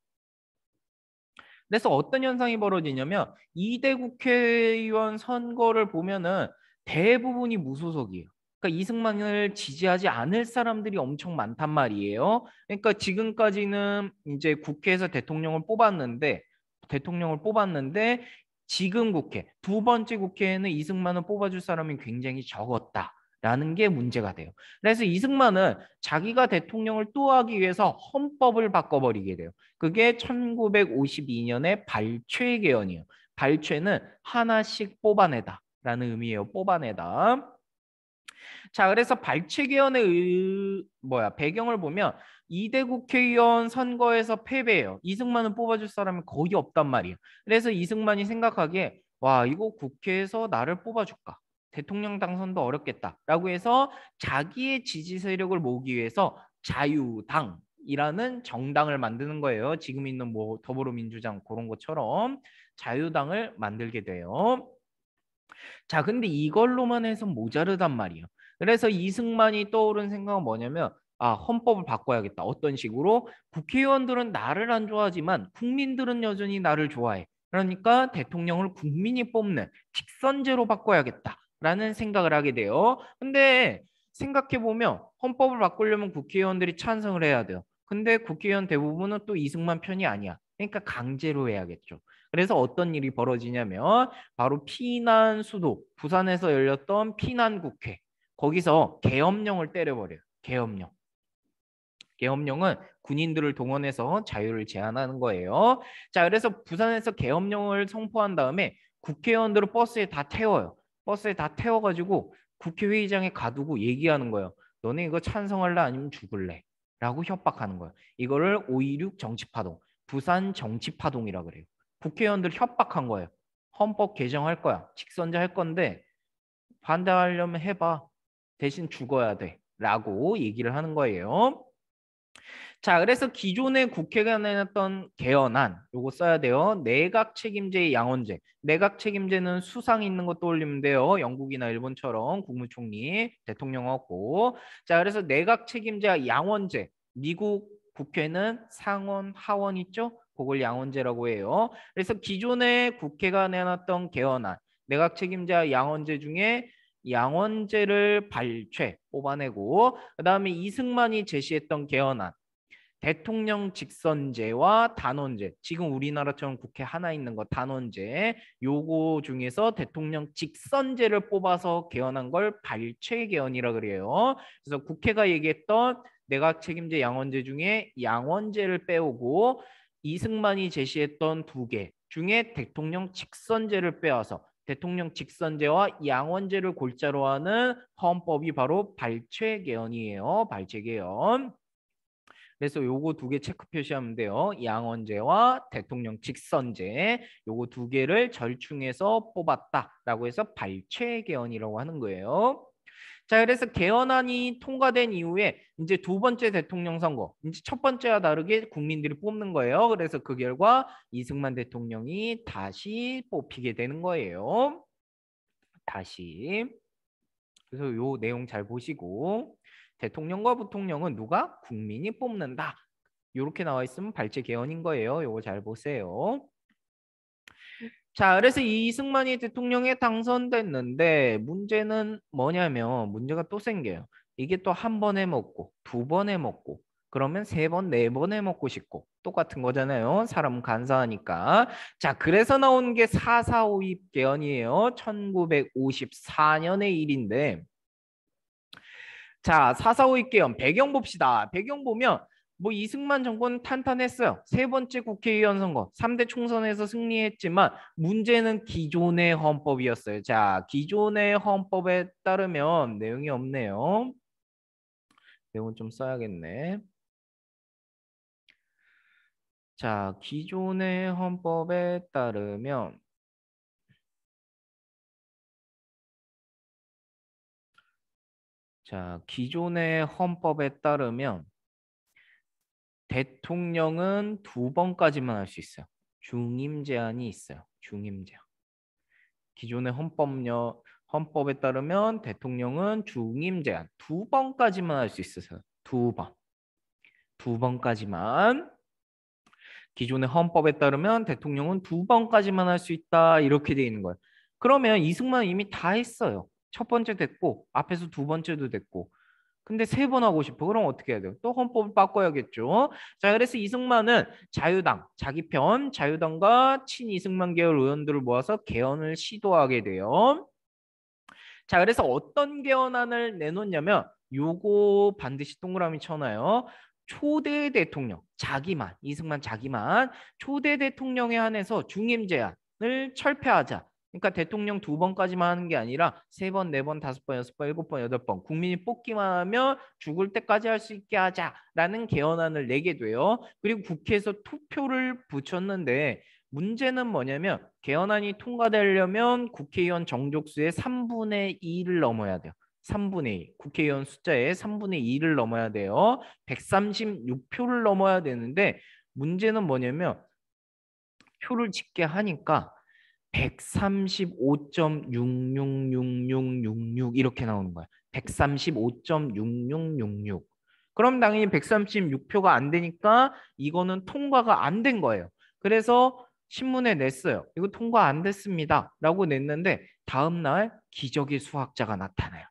그래서 어떤 현상이 벌어지냐면 2대 국회의원 선거를 보면은 대부분이 무소속이에요. 그러니까 이승만을 지지하지 않을 사람들이 엄청 많단 말이에요. 그러니까 지금까지는 이제 국회에서 대통령을 뽑았는데 지금 국회 두 번째 국회에는 이승만을 뽑아줄 사람이 굉장히 적었다. 라는 게 문제가 돼요. 그래서 이승만은 자기가 대통령을 또 하기 위해서 헌법을 바꿔버리게 돼요. 그게 1952년에 발췌 개헌이에요. 발췌는 하나씩 뽑아내다 라는 의미예요. 뽑아내다. 자, 그래서 발췌 개헌의 배경을 보면 2대 국회의원 선거에서 패배해요. 이승만은 뽑아줄 사람이 거의 없단 말이에요. 그래서 이승만이 생각하기에 와, 이거 국회에서 나를 뽑아줄까? 대통령 당선도 어렵겠다라고 해서 자기의 지지 세력을 모으기 위해서 자유당이라는 정당을 만드는 거예요. 지금 있는 뭐 더불어민주당 그런 것처럼 자유당을 만들게 돼요. 자, 근데 이걸로만 해서 모자르단 말이에요. 그래서 이승만이 떠오른 생각은 뭐냐면 아, 헌법을 바꿔야겠다. 어떤 식으로? 국회의원들은 나를 안 좋아하지만 국민들은 여전히 나를 좋아해. 그러니까 대통령을 국민이 뽑는 직선제로 바꿔야겠다라는 생각을 하게 돼요. 근데 생각해 보면 헌법을 바꾸려면 국회의원들이 찬성을 해야 돼요. 근데 국회의원 대부분은 또 이승만 편이 아니야. 그러니까 강제로 해야겠죠. 그래서 어떤 일이 벌어지냐면 바로 피난 수도 부산에서 열렸던 피난국회 거기서 계엄령을 때려버려요. 계엄령. 계엄령은 군인들을 동원해서 자유를 제한하는 거예요. 자, 그래서 부산에서 계엄령을 선포한 다음에 국회의원들을 버스에 다 태워요. 버스에 다 태워가지고 국회의장에 가두고 얘기하는 거예요. 너네 이거 찬성할래 아니면 죽을래? 라고 협박하는 거예요. 이거를 5.16 정치파동, 부산 정치파동이라 그래요. 국회의원들 협박한 거예요. 헌법 개정할 거야. 직선제 할 건데 반대하려면 해봐. 대신 죽어야 돼. 라고 얘기를 하는 거예요. 자, 그래서 기존의 국회가 내놨던 개헌안 요거 써야 돼요. 내각 책임제의 양원제. 내각 책임제는 수상 있는 거 떠올리면 돼요. 영국이나 일본처럼 국무총리, 대통령 없고. 자, 그래서 내각 책임제 양원제. 미국 국회는 상원, 하원 있죠? 그걸 양원제라고 해요. 그래서 기존의 국회가 내놨던 개헌안, 내각 책임자 양원제 중에 양원제를 뽑아내고 그다음에 이승만이 제시했던 개헌안 대통령 직선제와 단원제. 지금 우리나라처럼 국회 하나 있는 거 단원제. 요거 중에서 대통령 직선제를 뽑아서 개헌한 걸 발췌 개헌이라 그래요. 그래서 국회가 얘기했던 내각 책임제 양원제 중에 양원제를 빼오고 이승만이 제시했던 두 개 중에 대통령 직선제를 빼와서 대통령 직선제와 양원제를 골자로 하는 헌법이 바로 발췌 개헌이에요. 발췌 개헌. 그래서 요거 두 개 체크 표시하면 돼요. 양원제와 대통령 직선제 요거 두 개를 절충해서 뽑았다라고 해서 발췌 개헌이라고 하는 거예요. 자, 그래서 개헌안이 통과된 이후에 이제 두 번째 대통령 선거, 이제 첫 번째와 다르게 국민들이 뽑는 거예요. 그래서 그 결과 이승만 대통령이 다시 뽑히게 되는 거예요. 다시. 그래서 요 내용 잘 보시고 대통령과 부통령은 누가? 국민이 뽑는다. 이렇게 나와 있으면 발제 개헌인 거예요. 요거 잘 보세요. 자, 그래서 이승만이 대통령에 당선됐는데 문제는 뭐냐면 문제가 또 생겨요. 이게 또 한 번에 먹고 두 번에 먹고 그러면 세 번, 네 번에 먹고 싶고 똑같은 거잖아요. 사람 간사하니까. 자, 그래서 나온 게 4.4.5입 개헌이에요. 1954년의 일인데 자, 4.4.5입 개헌 배경 봅시다. 배경 보면 뭐 이승만 정권 탄탄했어요. 세 번째 국회의원 선거, 3대 총선에서 승리했지만 문제는 기존의 헌법이었어요. 자, 기존의 헌법에 따르면 내용이 없네요. 내용은 좀 써야겠네. 자, 기존의 헌법에 따르면 기존의 헌법에 따르면 대통령은 두 번까지만 할 수 있어요. 중임 제한이 있어요. 중임 제한. 기존의 헌법에 따르면 대통령은 중임 제한 두 번까지만 할 수 있어요. 두 번. 두 번까지만. 기존의 헌법에 따르면 대통령은 두 번까지만 할 수 있다. 이렇게 돼 있는 거예요. 그러면 이승만은 이미 다 했어요. 첫 번째 됐고 앞에서 두 번째도 됐고 근데 세 번 하고 싶어. 그럼 어떻게 해야 돼요? 또 헌법을 바꿔야겠죠. 자, 그래서 이승만은 자유당, 자기 편 자유당과 친이승만 계열 의원들을 모아서 개헌을 시도하게 돼요. 자, 그래서 어떤 개헌안을 내놓냐면 요거 반드시 동그라미 쳐놔요. 초대 대통령, 자기만, 이승만 자기만 초대 대통령에 한해서 중임 제한을 철폐하자. 그러니까 대통령 2번까지만 하는 게 아니라 3번, 4번, 5번, 6번, 7번, 8번 국민이 뽑기만 하면 죽을 때까지 할 수 있게 하자라는 개헌안을 내게 돼요. 그리고 국회에서 투표를 붙였는데 문제는 뭐냐면 개헌안이 통과되려면 국회의원 정족수의 3분의 2를 넘어야 돼요. 3분의 2. 국회의원 숫자의 3분의 2를 넘어야 돼요. 136표를 넘어야 되는데 문제는 뭐냐면 표를 짓게 하니까 135.666666 이렇게 나오는 거야. 135.6666. 그럼 당연히 136표가 안 되니까 이거는 통과가 안 된 거예요. 그래서 신문에 냈어요. 이거 통과 안 됐습니다. 라고 냈는데 다음날 기적의 수학자가 나타나요.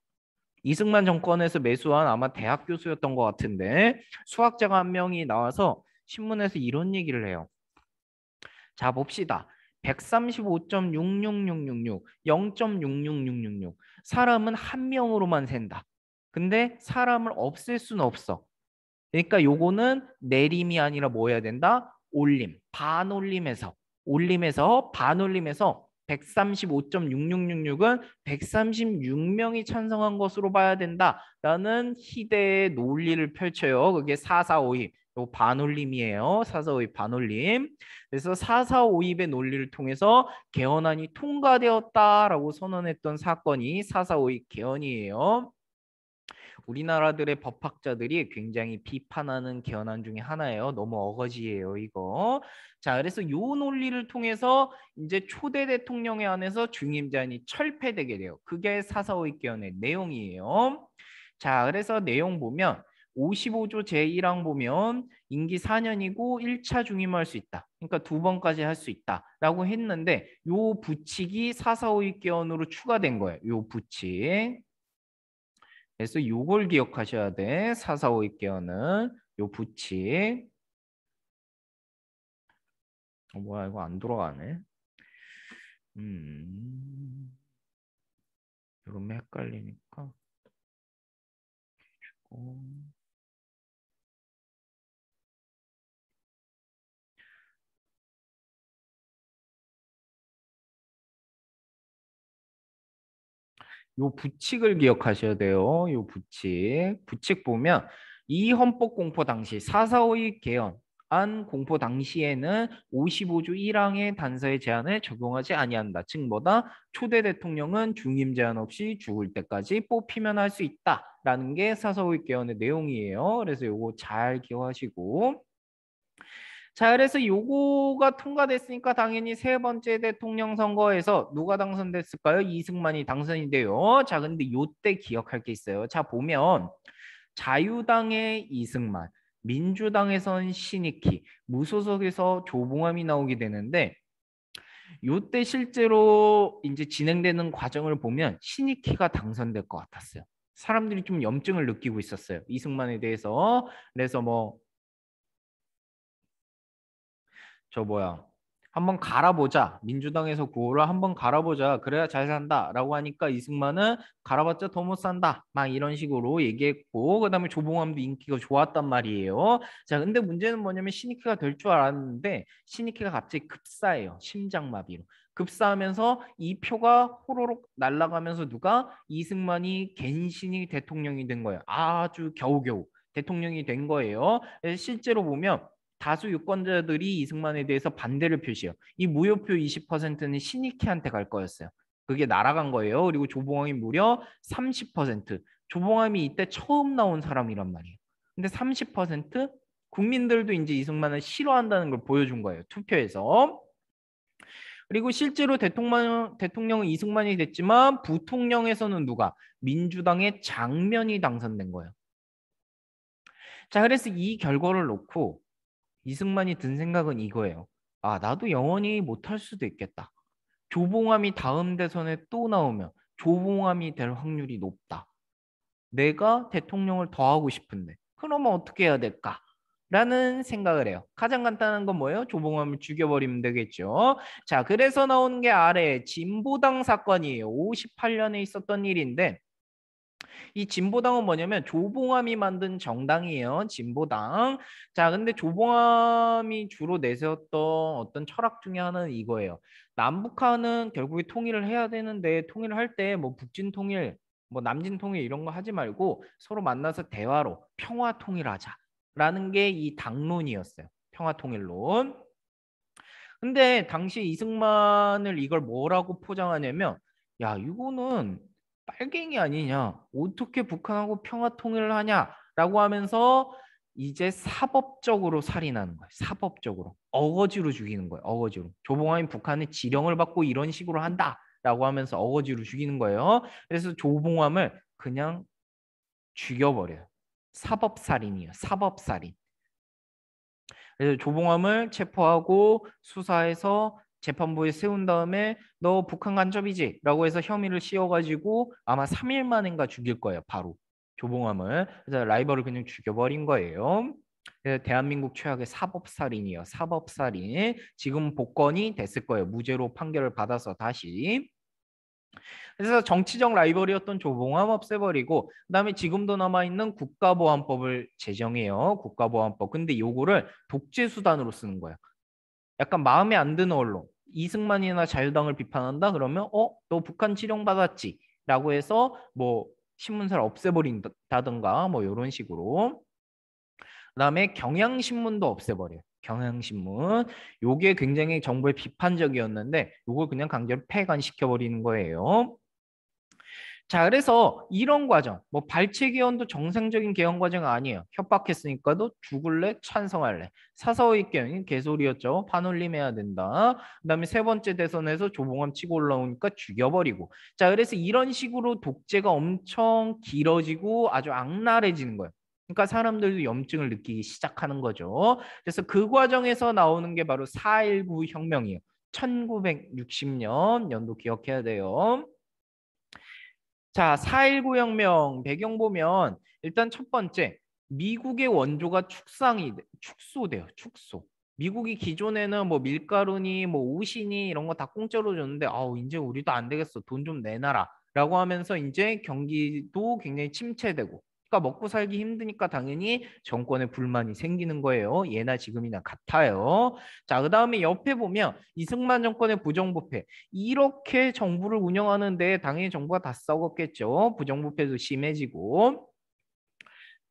이승만 정권에서 매수한 아마 대학 교수였던 것 같은데 수학자가 한 명이 나와서 신문에서 이런 얘기를 해요. 자, 봅시다. 135.66666, 0.66666. 사람은 한 명으로만 샌다. 근데 사람을 없앨 수는 없어. 그러니까 요거는 내림이 아니라 뭐 해야 된다? 올림. 올림에서 반올림에서 135.6666은 136명이 찬성한 것으로 봐야 된다라는 희대의 논리를 펼쳐요. 그게 445입. 요 반올림이에요. 445입 반올림. 그래서 445입의 논리를 통해서 개헌안이 통과되었다라고 선언했던 사건이 445입 개헌이에요. 우리나라들의 법학자들이 굉장히 비판하는 개헌안 중에 하나예요. 너무 어거지예요, 이거. 자, 그래서 요 논리를 통해서 이제 초대 대통령에 한해서 중임 제한이 철폐되게 돼요. 그게 445의 개헌의 내용이에요. 자, 그래서 내용 보면 55조 제1항 보면 임기 4년이고 1차 중임할 수 있다. 그러니까 2번까지 할 수 있다라고 했는데 요 부칙이 445의 개헌으로 추가된 거예요. 요 부칙. 그래서 요걸 기억하셔야 돼. 445입계어는 요 부칙. 뭐야 이거 안 돌아가네. 이러면 헷갈리니까. 어. 요 부칙을 기억하셔야 돼요. 요 부칙. 부칙 보면 이 헌법 공포 당시 445의 개헌안 공포 당시에는 55조 1항의 단서의 제한을 적용하지 아니한다. 즉 뭐다? 초대 대통령은 중임 제한 없이 죽을 때까지 뽑히면 할 수 있다라는 게 445의 개헌의 내용이에요. 그래서 요거 잘 기억하시고 자, 그래서 요거가 통과됐으니까 당연히 3번째 대통령 선거에서 누가 당선됐을까요? 이승만이 당선이 돼요. 자, 근데 요때 기억할 게 있어요. 자, 보면 자유당의 이승만, 민주당에선 신익희, 무소속에서 조봉암이 나오게 되는데 요때 실제로 이제 진행되는 과정을 보면 신익희가 당선될 것 같았어요. 사람들이 좀 염증을 느끼고 있었어요. 이승만에 대해서. 그래서 뭐 저 뭐야 한번 갈아보자 민주당에서 구호를 한번 갈아보자 그래야 잘 산다 라고 하니까 이승만은 갈아봤자 더 못 산다 막 이런 식으로 얘기했고 그다음에 조봉암도 인기가 좋았단 말이에요. 자 근데 문제는 뭐냐면 신익희가 될 줄 알았는데 신익희가 갑자기 급사해요. 심장마비로 급사하면서 이 표가 호로록 날아가면서 누가 이승만이 갠신이 대통령이 된 거예요. 아주 겨우겨우 대통령이 된 거예요. 실제로 보면 다수 유권자들이 이승만에 대해서 반대를 표시해요. 이 무효표 20%는 신익희한테 갈 거였어요. 그게 날아간 거예요. 그리고 조봉암이 무려 30%. 조봉암이 이때 처음 나온 사람이란 말이에요. 근데 30% 국민들도 이제 이승만을 싫어한다는 걸 보여준 거예요. 투표에서. 그리고 실제로 대통령은 이승만이 됐지만 부통령에서는 누가? 민주당의 장면이 당선된 거예요. 자, 그래서 이 결과를 놓고 이승만이 든 생각은 이거예요. 아, 나도 영원히 못할 수도 있겠다. 조봉암이 다음 대선에 또 나오면 조봉암이 될 확률이 높다. 내가 대통령을 더 하고 싶은데 그러면 어떻게 해야 될까? 라는 생각을 해요. 가장 간단한 건 뭐예요? 조봉암을 죽여버리면 되겠죠. 자, 그래서 나오는 게 아래 진보당 사건이에요. 58년에 있었던 일인데 이 진보당은 뭐냐면 조봉암이 만든 정당이에요. 진보당. 자, 근데 조봉암이 주로 내세웠던 어떤 철학 중에 하나는 이거예요. 남북한은 결국에 통일을 해야 되는데 통일을 할 때 뭐 북진 통일, 뭐 남진 통일 이런 거 하지 말고 서로 만나서 대화로 평화 통일하자라는 게 이 당론이었어요. 평화 통일론. 근데 당시 이승만을 이걸 뭐라고 포장하냐면 야 이거는 빨갱이 아니냐 어떻게 북한하고 평화 통일을 하냐라고 하면서 이제 사법적으로 살인하는 거예요. 사법적으로 어거지로 죽이는 거예요. 어거지로 조봉암이 북한의 지령을 받고 이런 식으로 한다라고 하면서 어거지로 죽이는 거예요. 그래서 조봉암을 그냥 죽여버려요. 사법살인이에요. 사법살인. 그래서 조봉암을 체포하고 수사해서 재판부에 세운 다음에 너 북한 간첩이지? 라고 해서 혐의를 씌워가지고 아마 3일 만인가 죽일 거예요. 바로 조봉암을. 그래서 라이벌을 그냥 죽여버린 거예요. 그래서 대한민국 최악의 사법살인이에요. 사법살인. 지금 복권이 됐을 거예요. 무죄로 판결을 받아서 다시. 그래서 정치적 라이벌이었던 조봉암 없애버리고 그다음에 지금도 남아있는 국가보안법을 제정해요. 국가보안법. 근데 요거를 독재 수단으로 쓰는 거예요. 약간 마음에 안 드는 언론. 이승만이나 자유당을 비판한다 그러면 너 북한 지령 받았지? 라고 해서 뭐 신문사를 없애버린다든가 뭐 이런 식으로. 그다음에 경향신문도 없애버려요. 경향신문. 요게 굉장히 정부의 비판적이었는데 요걸 그냥 강제로 폐간시켜버리는 거예요. 자, 그래서 이런 과정, 뭐 발췌 개헌도 정상적인 개헌 과정 아니에요. 협박했으니까도 죽을래, 찬성할래. 사사오입 개헌이 개소리였죠. 반올림해야 된다. 그다음에 세 번째 대선에서 조봉암 치고 올라오니까 죽여버리고. 자, 그래서 이런 식으로 독재가 엄청 길어지고 아주 악랄해지는 거예요. 그러니까 사람들도 염증을 느끼기 시작하는 거죠. 그래서 그 과정에서 나오는 게 바로 4.19 혁명이에요. 1960년 연도 기억해야 돼요. 자, 4.19 혁명 배경 보면 일단 첫 번째, 미국의 원조가 축소돼요. 축소. 미국이 기존에는 뭐 밀가루니 뭐 옷이니 이런 거 다 공짜로 줬는데 아우 이제 우리도 안 되겠어. 돈 좀 내놔라. 라고 하면서 이제 경기도 굉장히 침체되고 그러니까 먹고 살기 힘드니까 당연히 정권에 불만이 생기는 거예요. 예나 지금이나 같아요. 자, 그다음에 옆에 보면 이승만 정권의 부정부패. 이렇게 정부를 운영하는데 당연히 정부가 다 썩었겠죠. 부정부패도 심해지고.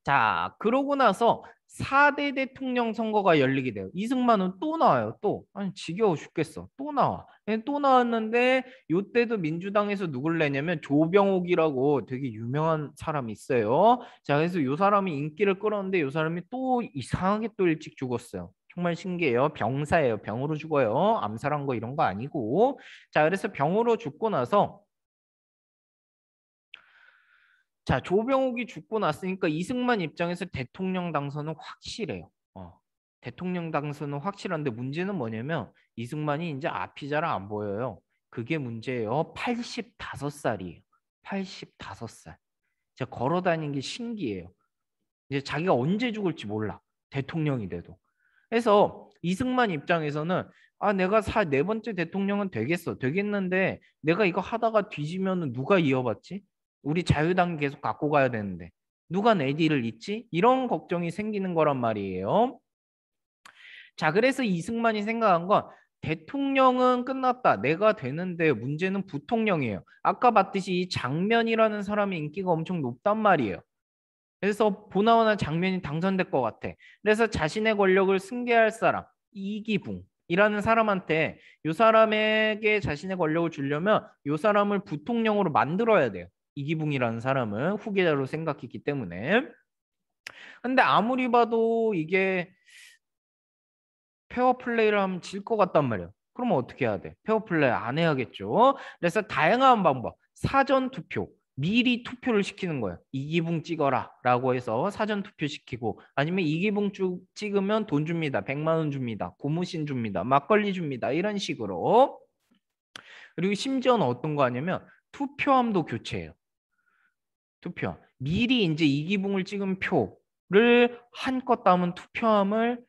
자, 그러고 나서 4대 대통령 선거가 열리게 돼요. 이승만은 또 나와요. 또. 아니, 지겨워 죽겠어. 또 나와. 또 나왔는데 요때도 민주당에서 누굴 내냐면 조병옥이라고 되게 유명한 사람이 있어요. 자, 그래서 요 사람이 인기를 끌었는데 요 사람이 또 이상하게 또 일찍 죽었어요. 정말 신기해요. 병사예요. 병으로 죽어요. 암살한 거 이런 거 아니고. 자, 그래서 병으로 죽고 나서 자, 조병욱이 죽고 났으니까 이승만 입장에서 대통령 당선은 확실해요. 대통령 당선은 확실한데 문제는 뭐냐면 이승만이 이제 앞이 잘 안 보여요. 그게 문제예요. 85살이에요. 85살. 제가 걸어 다니는 게 신기해요. 이제 자기가 언제 죽을지 몰라. 대통령이 돼도. 그래서 이승만 입장에서는 내가 네 번째 대통령은 되겠는데 내가 이거 하다가 뒤지면 누가 이어받지? 우리 자유당 계속 갖고 가야 되는데 누가 내 뒤를 잇지? 이런 걱정이 생기는 거란 말이에요. 자, 그래서 이승만이 생각한 건 대통령은 끝났다. 내가 되는데 문제는 부통령이에요. 아까 봤듯이 이 장면이라는 사람의 인기가 엄청 높단 말이에요. 그래서 보나마나 장면이 당선될 것 같아. 그래서 자신의 권력을 승계할 사람 이기붕이라는 사람한테 이 사람에게 자신의 권력을 주려면 이 사람을 부통령으로 만들어야 돼요. 이기붕이라는 사람을 후계자로 생각했기 때문에. 근데 아무리 봐도 이게 페어플레이를 하면 질 것 같단 말이에요. 그러면 어떻게 해야 돼? 페어플레이 안 해야겠죠. 그래서 다양한 방법, 사전 투표, 미리 투표를 시키는 거예요. 이기붕 찍어라 라고 해서 사전 투표 시키고 아니면 이기붕 찍으면 돈 줍니다. 100만 원 줍니다. 고무신 줍니다. 막걸리 줍니다. 이런 식으로. 그리고 심지어는 어떤 거 하냐면 투표함도 교체해요. 투표. 미리 이제 이기붕을 찍은 표를 한껏 담은 투표함을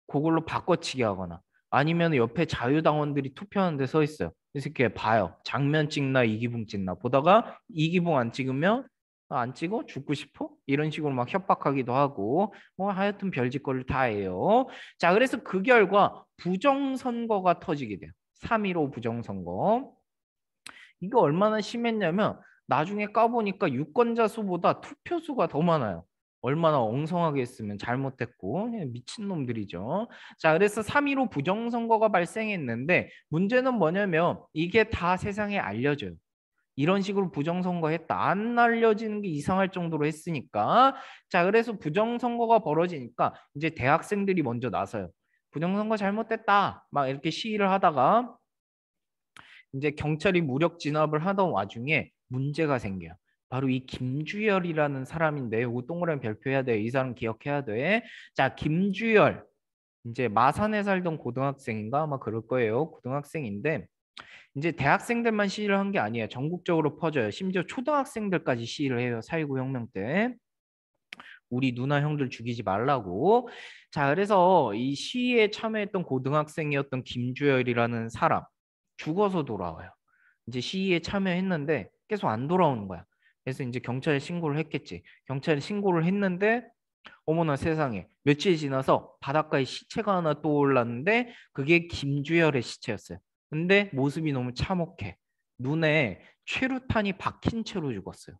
그걸로 바꿔치기 하거나 아니면 옆에 자유당원들이 투표하는 데 서 있어요. 그래서 이렇게 봐요. 장면 찍나 이기붕 찍나 보다가 이기붕 안 찍으면 안 찍어? 죽고 싶어? 이런 식으로 막 협박하기도 하고 뭐 하여튼 별짓거리를 다 해요. 자, 그래서 그 결과 부정선거가 터지게 돼요. 3.15 부정선거. 이게 얼마나 심했냐면 나중에 까보니까 유권자 수보다 투표 수가 더 많아요. 얼마나 엉성하게 했으면 잘못했고 미친놈들이죠. 자, 그래서 3.15 부정선거가 발생했는데 문제는 뭐냐면 이게 다 세상에 알려져요. 이런 식으로 부정선거 했다. 안 알려지는 게 이상할 정도로 했으니까. 자, 그래서 부정선거가 벌어지니까 이제 대학생들이 먼저 나서요. 부정선거 잘못됐다. 막 이렇게 시위를 하다가 이제 경찰이 무력 진압을 하던 와중에 문제가 생겨요. 바로 이 김주열이라는 사람인데 이거 동그라미 별표해야 돼. 이 사람 기억해야 돼. 자, 김주열. 이제 마산에 살던 고등학생인가 아마 그럴 거예요. 고등학생인데 이제 대학생들만 시위를 한 게 아니에요. 전국적으로 퍼져요. 심지어 초등학생들까지 시위를 해요. 4.19 혁명 때. 우리 누나 형들 죽이지 말라고. 자, 그래서 이 시위에 참여했던 고등학생이었던 김주열이라는 사람 죽어서 돌아와요. 이제 시위에 참여했는데 계속 안 돌아오는 거야. 그래서 이제 경찰에 신고를 했겠지. 경찰에 신고를 했는데 어머나 세상에 며칠 지나서 바닷가에 시체가 하나 떠올랐는데 그게 김주열의 시체였어요. 근데 모습이 너무 참혹해. 눈에 최루탄이 박힌 채로 죽었어요.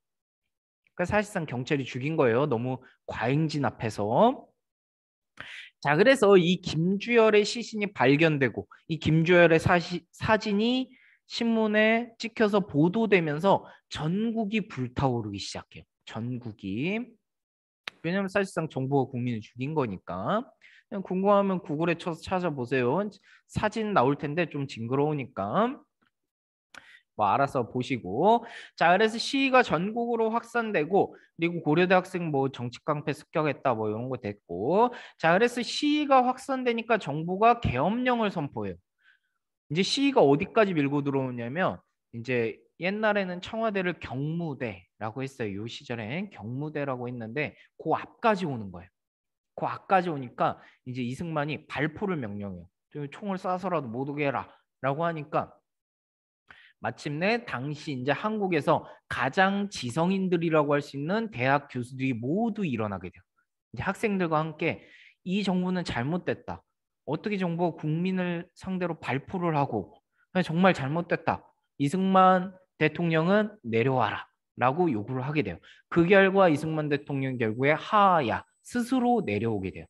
그러니까 사실상 경찰이 죽인 거예요. 너무 과잉 진압해서. 자, 그래서 이 김주열의 시신이 발견되고 이 김주열의 사진이 신문에 찍혀서 보도되면서 전국이 불타오르기 시작해요. 전국이. 왜냐면 사실상 정부가 국민을 죽인 거니까. 그냥 궁금하면 구글에 쳐서 찾아보세요. 사진 나올 텐데 좀 징그러우니까. 뭐 알아서 보시고. 자, 그래서 시위가 전국으로 확산되고 그리고 고려대 학생 뭐 정치 깡패 습격했다 뭐 이런 거 됐고. 자, 그래서 시위가 확산되니까 정부가 계엄령을 선포해요. 이제 시위가 어디까지 밀고 들어오냐면 이제 옛날에는 청와대를 경무대라고 했어요. 요 시절엔 경무대라고 했는데 그 앞까지 오는 거예요. 그 앞까지 오니까 이제 이승만이 발포를 명령해요. 총을 쏴서라도 못 오게 해라라고 하니까 마침내 당시 이제 한국에서 가장 지성인들이라고 할 수 있는 대학 교수들이 모두 일어나게 돼요. 이제 학생들과 함께 이 정부는 잘못됐다. 어떻게 정부가 국민을 상대로 발포를 하고 정말 잘못됐다. 이승만 대통령은 내려와라. 라고 요구를 하게 돼요. 그 결과 이승만 대통령 결국에 하야 스스로 내려오게 돼요.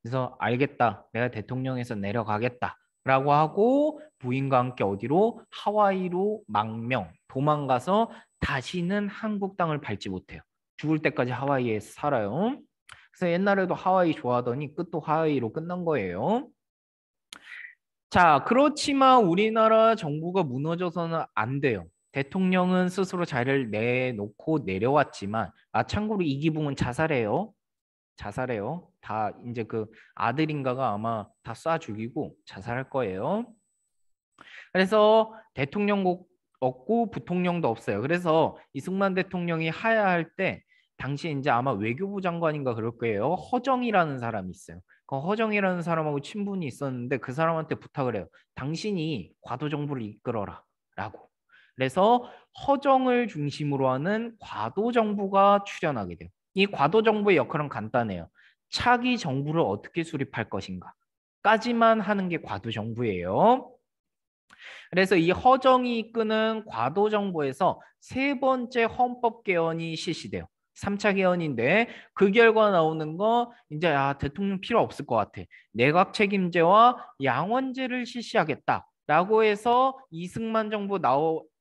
그래서 알겠다. 내가 대통령에서 내려가겠다. 라고 하고 부인과 함께 어디로? 하와이로 망명, 도망가서 다시는 한국 땅을 밟지 못해요. 죽을 때까지 하와이에서 살아요. 그래서 옛날에도 하와이 좋아하더니 끝도 하와이로 끝난 거예요. 자, 그렇지만 우리나라 정부가 무너져서는 안 돼요. 대통령은 스스로 자리를 내놓고 내려왔지만, 참고로 이기붕은 자살해요. 자살해요. 다 이제 그 아들인가가 아마 다 쏴 죽이고 자살할 거예요. 그래서 대통령국 없고 부통령도 없어요. 그래서 이승만 대통령이 하야할 때 당시에 이제 아마 외교부 장관인가 그럴 거예요. 허정이라는 사람이 있어요. 그 허정이라는 사람하고 친분이 있었는데 그 사람한테 부탁을 해요. 당신이 과도 정부를 이끌어라 라고. 그래서 허정을 중심으로 하는 과도 정부가 출현하게 돼요. 이 과도 정부의 역할은 간단해요. 차기 정부를 어떻게 수립할 것인가 까지만 하는 게 과도 정부예요. 그래서 이 허정이 이끄는 과도 정부에서 세 번째 헌법 개헌이 실시돼요. 3차 개헌인데 그 결과 나오는 거 이제 대통령 필요 없을 것 같아. 내각 책임제와 양원제를 실시하겠다라고 해서 이승만 정부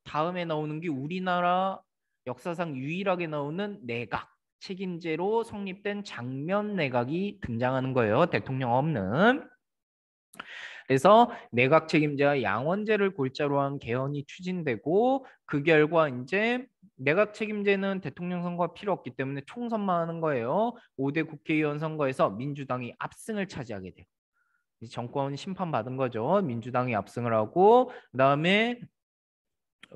다음에 나오는 게 우리나라 역사상 유일하게 나오는 내각 책임제로 성립된 장면 내각이 등장하는 거예요. 대통령 없는. 그래서 내각 책임제와 양원제를 골자로 한 개헌이 추진되고 그 결과 이제 내각 책임제는 대통령 선거가 필요 없기 때문에 총선만 하는 거예요. 5대 국회의원 선거에서 민주당이 압승을 차지하게 돼요. 정권 심판받은 거죠. 민주당이 압승을 하고 그다음에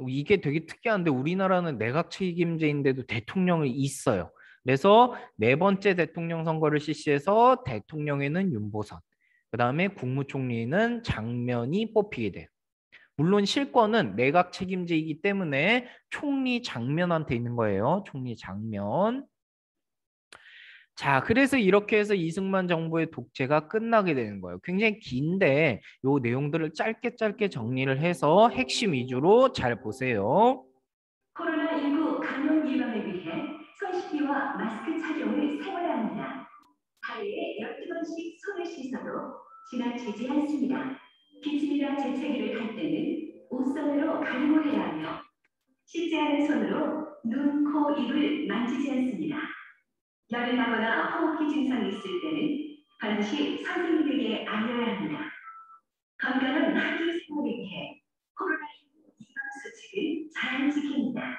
이게 되게 특이한데 우리나라는 내각 책임제인데도 대통령이 있어요. 그래서 네 번째 대통령 선거를 실시해서 대통령에는 윤보선, 그 다음에 국무총리는 장면이 뽑히게 돼요. 물론 실권은 내각 책임제이기 때문에 총리 장면한테 있는 거예요. 총리 장면. 자, 그래서 이렇게 해서 이승만 정부의 독재가 끝나게 되는 거예요. 굉장히 긴데 요 내용들을 짧게 짧게 정리를 해서 핵심 위주로 잘 보세요. 코로나19 감염 예방을 위해 손쉽기와 마스크 착용을 생활화합니다. 하루에 12번씩 손을 씻어도 지나치지 않습니다. 기침이나 재채기를 할 때는 옷선으로 가리고 해야 하며 씻지 않은 손으로 눈, 코, 입을 만지지 않습니다. 열이 나거나 호흡기 증상이 있을 때는 반드시 선생님에게 알려야 합니다. 건강한 학교 생활을 위해 코로나19 예방수칙을 잘 지킵니다.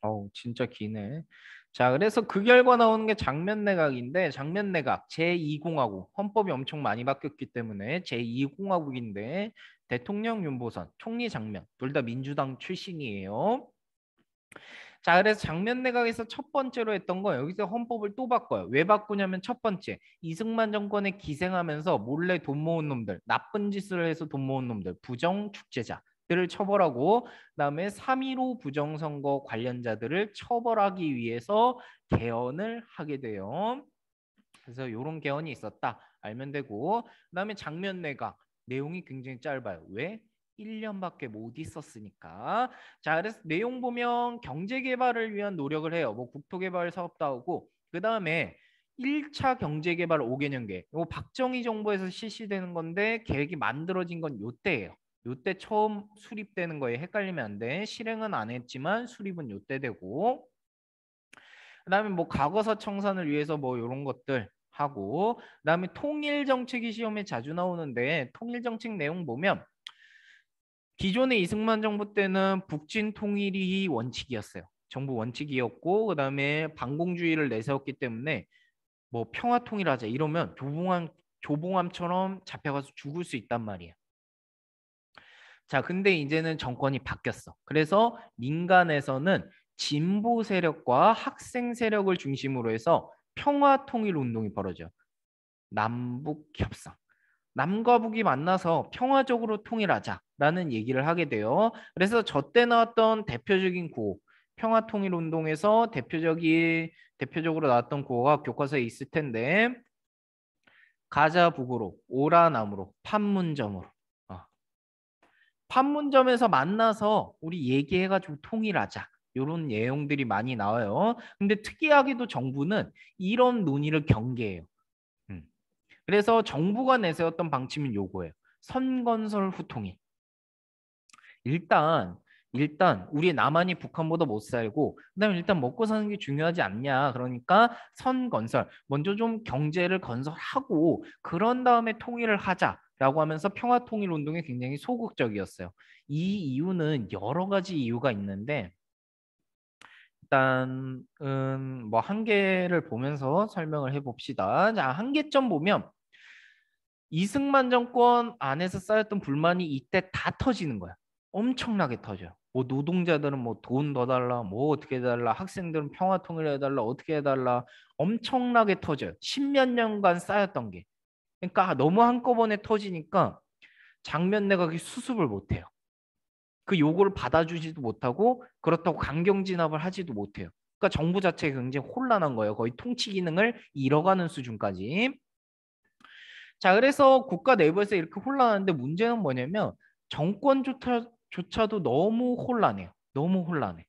어우, 진짜 기네. 자, 그래서 그 결과 나오는 게 장면내각인데 장면내각 제2공화국 헌법이 엄청 많이 바뀌었기 때문에 제2공화국인데 대통령 윤보선, 총리 장면 둘 다 민주당 출신이에요. 자, 그래서 장면내각에서 첫 번째로 했던 거 여기서 헌법을 또 바꿔요. 왜 바꾸냐면 첫 번째, 이승만 정권에 기생하면서 몰래 돈 모은 놈들, 나쁜 짓을 해서 돈 모은 놈들, 부정 축제자들을 처벌하고 그다음에 3.15 부정선거 관련자들을 처벌하기 위해서 개헌을 하게 돼요. 그래서 이런 개헌이 있었다 알면 되고 그다음에 장면내각 내용이 굉장히 짧아요. 왜? 1년밖에 못 있었으니까. 자, 그래서 내용 보면 경제 개발을 위한 노력을 해요. 뭐 국토개발 사업도 하고 그다음에 1차 경제 개발 5개년 계획. 이거 박정희 정부에서 실시되는 건데 계획이 만들어진 건 요때예요. 요때 처음 수립되는 거에 헷갈리면 안 돼. 실행은 안 했지만 수립은 요때 되고 그다음에 뭐 과거사 청산을 위해서 뭐 이런 것들 하고 그다음에 통일 정책이 시험에 자주 나오는데 통일 정책 내용 보면 기존의 이승만 정부 때는 북진 통일이 원칙이었어요. 정부 원칙이었고 그다음에 반공주의를 내세웠기 때문에 뭐 평화 통일하자 이러면 조봉암처럼 잡혀가서 죽을 수 있단 말이에요. 자, 근데 이제는 정권이 바뀌었어. 그래서 민간에서는 진보 세력과 학생 세력을 중심으로 해서 평화 통일 운동이 벌어져. 남북 협상. 남과 북이 만나서 평화적으로 통일하자라는 얘기를 하게 돼요. 그래서 저 때 나왔던 대표적인 구호, 평화 통일 운동에서 대표적으로 나왔던 구호가 교과서에 있을 텐데 가자 북으로, 오라 남으로, 판문점으로. 판문점에서 만나서 우리 얘기해가지고 통일하자. 이런 내용들이 많이 나와요. 근데 특이하게도 정부는 이런 논의를 경계해요. 음. 그래서 정부가 내세웠던 방침은 요거예요. 선건설 후통일. 일단 우리 남한이 북한보다 못 살고 그다음에 일단 먹고 사는 게 중요하지 않냐. 그러니까 선건설 먼저 좀 경제를 건설하고 그런 다음에 통일을 하자라고 하면서 평화통일 운동에 굉장히 소극적이었어요. 이 이유는 여러 가지 이유가 있는데 일단 뭐 한계를 보면서 설명을 해봅시다. 자, 한계점 보면 이승만 정권 안에서 쌓였던 불만이 이때 다 터지는 거야. 엄청나게 터져요. 뭐 노동자들은 뭐 돈 더 달라, 뭐 어떻게 해달라, 학생들은 평화 통일해달라, 어떻게 해달라, 엄청나게 터져요. 십몇 년간 쌓였던 게. 그러니까 너무 한꺼번에 터지니까 장면 내각이 수습을 못해요. 그 요구를 받아주지도 못하고 그렇다고 강경 진압을 하지도 못해요. 그러니까 정부 자체가 굉장히 혼란한 거예요. 거의 통치 기능을 잃어가는 수준까지. 자, 그래서 국가 내부에서 이렇게 혼란한데 문제는 뭐냐면 정권조차도 너무 혼란해요. 너무 혼란해.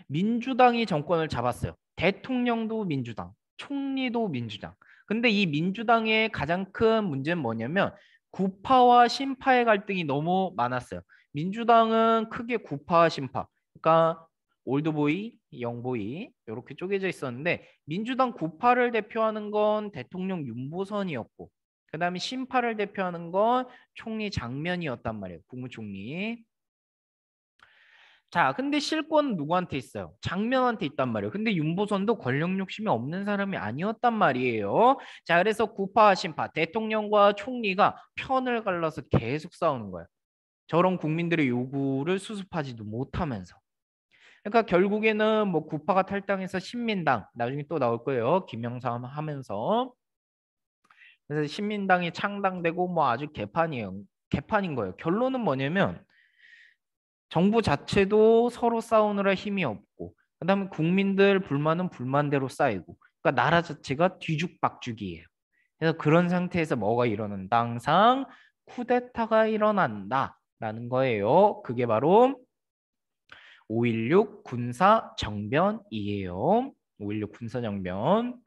민주당이 정권을 잡았어요. 대통령도 민주당, 총리도 민주당. 근데 이 민주당의 가장 큰 문제는 뭐냐면 구파와 신파의 갈등이 너무 많았어요. 민주당은 크게 구파와 신파. 그러니까 올드보이, 영보이 이렇게 쪼개져 있었는데 민주당 구파를 대표하는 건 대통령 윤보선이었고 그다음에 신파를 대표하는 건 총리 장면이었단 말이에요. 국무총리. 자, 근데 실권은 누구한테 있어요? 장면한테 있단 말이에요. 근데 윤보선도 권력 욕심이 없는 사람이 아니었단 말이에요. 자, 그래서 구파, 신파, 대통령과 총리가 편을 갈라서 계속 싸우는 거예요. 저런 국민들의 요구를 수습하지도 못하면서. 그러니까 결국에는 뭐 구파가 탈당해서 신민당, 나중에 또 나올 거예요. 김영삼 하면서. 그래서 신민당이 창당되고 뭐 아주 개판이에요. 개판인 거예요. 결론은 뭐냐면 정부 자체도 서로 싸우느라 힘이 없고 그다음에 국민들 불만은 불만대로 쌓이고 그러니까 나라 자체가 뒤죽박죽이에요. 그래서 그런 상태에서 뭐가 일어난다? 항상 쿠데타가 일어난다라는 거예요. 그게 바로 5.16 군사정변이에요. 5.16 군사정변.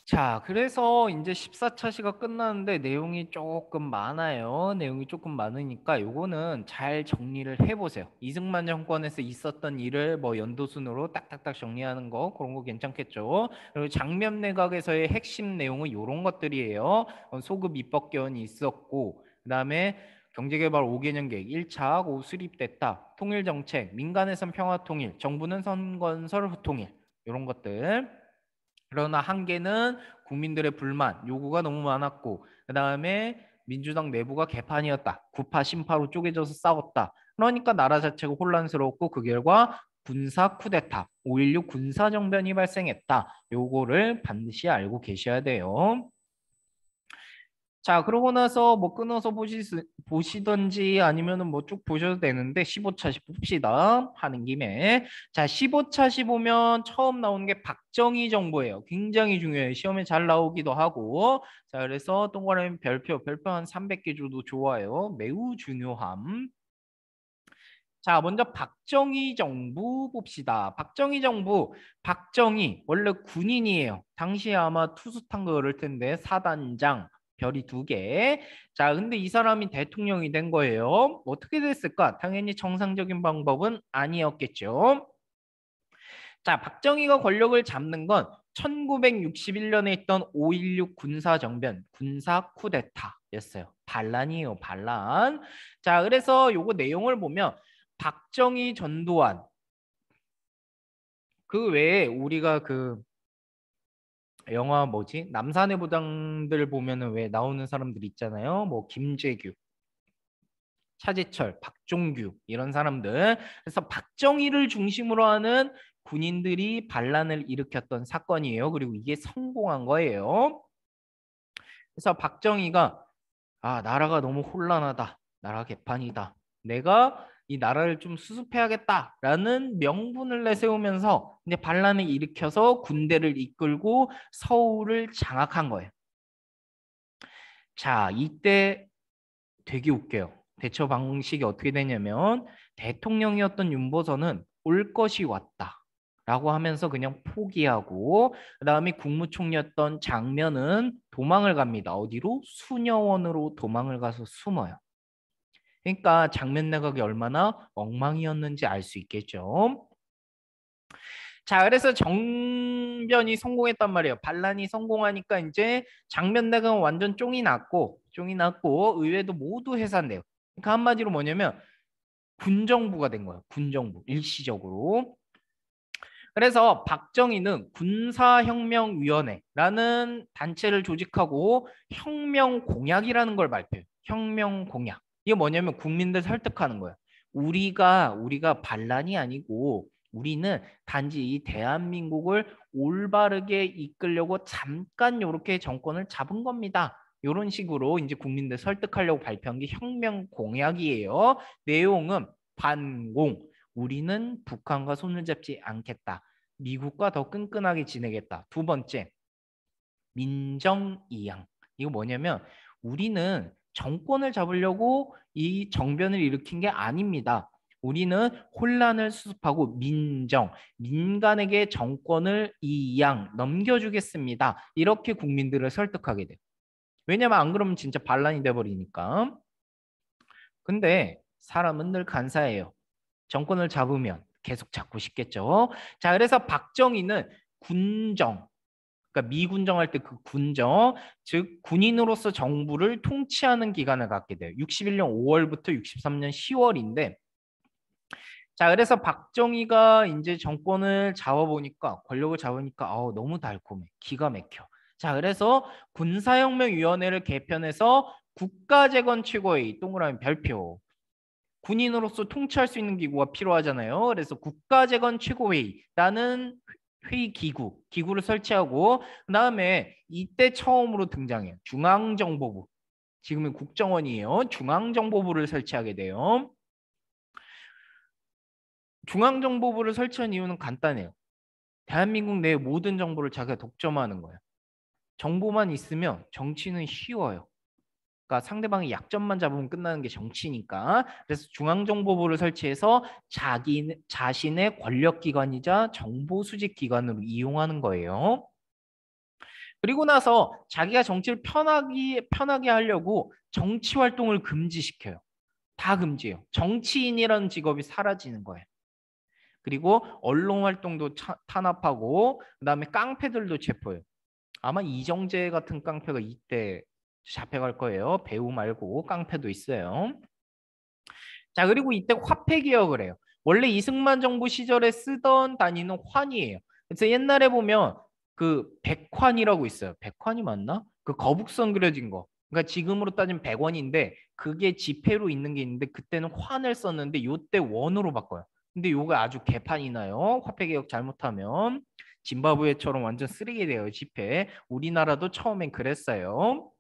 자, 그래서 이제 14차 시가 끝나는데 내용이 조금 많아요. 내용이 조금 많으니까 요거는 잘 정리를 해보세요. 이승만 정권에서 있었던 일을 뭐 연도순으로 딱딱딱 정리하는 거 그런 거 괜찮겠죠. 그리고 장면 내각에서의 핵심 내용은 요런 것들이에요. 소급 입법 개헌이 있었고 그다음에 경제개발 5개년 계획 1차 고 수립됐다. 통일정책, 민간에선 평화통일, 정부는 선건설 후통일 이런 것들. 그러나 한계는 국민들의 불만, 요구가 너무 많았고 그다음에 민주당 내부가 개판이었다. 구파 신파로 쪼개져서 싸웠다. 그러니까 나라 자체가 혼란스러웠고 그 결과 군사 쿠데타, 5.16 군사정변이 발생했다. 요거를 반드시 알고 계셔야 돼요. 자, 그러고 나서 뭐 끊어서 보시던지 아니면은 뭐 쭉 보셔도 되는데 15차시 봅시다. 하는 김에. 자, 15차시 보면 처음 나오는 게 박정희 정부예요. 굉장히 중요해요. 시험에 잘 나오기도 하고. 자, 그래서 동그라미 별표 한 300개 줘도 좋아요. 매우 중요함. 자, 먼저 박정희 정부 봅시다. 박정희 정부, 박정희 원래 군인이에요. 당시에 아마 투수탄 거 그럴 텐데 사단장 별이 2개. 자, 근데 이 사람이 대통령이 된 거예요. 어떻게 됐을까? 당연히 정상적인 방법은 아니었겠죠. 자, 박정희가 권력을 잡는 건 1961년에 있던 5.16 군사정변, 군사 쿠데타였어요. 반란이에요, 반란. 자, 그래서 요거 내용을 보면 박정희 전두환 그 외에 우리가 그 영화 뭐지? 남산의 부장들 보면은 왜 나오는 사람들 있잖아요. 뭐 김재규, 차재철, 박종규 이런 사람들. 그래서 박정희를 중심으로 하는 군인들이 반란을 일으켰던 사건이에요. 그리고 이게 성공한 거예요. 그래서 박정희가 나라가 너무 혼란하다. 나라 개판이다. 내가 이 나라를 좀 수습해야겠다라는 명분을 내세우면서 이제 반란을 일으켜서 군대를 이끌고 서울을 장악한 거예요. 자, 이때 되게 웃겨요. 대처 방식이 어떻게 되냐면 대통령이었던 윤보선은 올 것이 왔다. 라고 하면서 그냥 포기하고 그다음에 국무총리였던 장면은 도망을 갑니다. 어디로? 수녀원으로 도망을 가서 숨어요. 그러니까 장면 내각이 얼마나 엉망이었는지 알 수 있겠죠. 자, 그래서 정변이 성공했단 말이에요. 반란이 성공하니까 이제 장면 내각은 완전 쫑이 났고 의회도 모두 해산돼요. 그러니까 한마디로 뭐냐면 군정부가 된 거예요. 군정부 일시적으로. 그래서 박정희는 군사혁명위원회라는 단체를 조직하고 혁명공약이라는 걸 발표해요. 혁명공약. 이게 뭐냐면 국민들 설득하는 거예요. 우리가 반란이 아니고 우리는 단지 이 대한민국을 올바르게 이끌려고 잠깐 이렇게 정권을 잡은 겁니다. 이런 식으로 이제 국민들 설득하려고 발표한 게 혁명공약이에요. 내용은 반공, 우리는 북한과 손을 잡지 않겠다. 미국과 더 끈끈하게 지내겠다. 2번째, 민정이양. 이거 뭐냐면 우리는 정권을 잡으려고 이 정변을 일으킨 게 아닙니다. 우리는 혼란을 수습하고 민간에게 정권을 이양 넘겨주겠습니다. 이렇게 국민들을 설득하게 돼요. 왜냐면 안 그러면 진짜 반란이 돼버리니까. 근데 사람은 늘 간사해요. 정권을 잡으면 계속 잡고 싶겠죠. 자, 그래서 박정희는 군정, 그러니까 미군정할 때 그 군정, 즉 군인으로서 정부를 통치하는 기간을 갖게 돼요. 61년 5월부터 63년 10월인데, 자, 그래서 박정희가 이제 정권을 잡아보니까, 권력을 잡으니까, 너무 달콤해. 기가 막혀. 자, 그래서 군사혁명위원회를 개편해서 국가재건 최고회의 동그라미 별표. 군인으로서 통치할 수 있는 기구가 필요하잖아요. 그래서 국가재건 최고회의라는 회의 기구를 설치하고 그다음에 이때 처음으로 등장해요. 중앙정보부. 지금은 국정원이에요. 중앙정보부를 설치하게 돼요. 중앙정보부를 설치한 이유는 간단해요. 대한민국 내 모든 정보를 자기가 독점하는 거예요. 정보만 있으면 정치는 쉬워요. 그러니까 상대방의 약점만 잡으면 끝나는 게 정치니까. 그래서 중앙정보부를 설치해서 자신의 권력기관이자 정보 수집 기관으로 이용하는 거예요. 그리고 나서 자기가 정치를 편하게 하려고 정치 활동을 금지시켜요. 다 금지해요. 정치인이라는 직업이 사라지는 거예요. 그리고 언론 활동도 탄압하고 그다음에 깡패들도 체포해요. 아마 이정재 같은 깡패가 이때 잡혀갈 거예요. 배우 말고 깡패도 있어요. 자, 그리고 이때 화폐 개혁을 해요. 원래 이승만 정부 시절에 쓰던 단위는 환이에요. 그래서 옛날에 보면 그 백환이라고 있어요. 백환이 맞나? 그 거북선 그려진 거. 그러니까 지금으로 따지면 100원인데 그게 지폐로 있는 게 있는데 그때는 환을 썼는데 요때 원으로 바꿔요. 근데 요거 아주 개판이 나요. 화폐 개혁 잘못하면 짐바브웨처럼 완전 쓰레기 돼요, 지폐. 우리나라도 처음엔 그랬어요.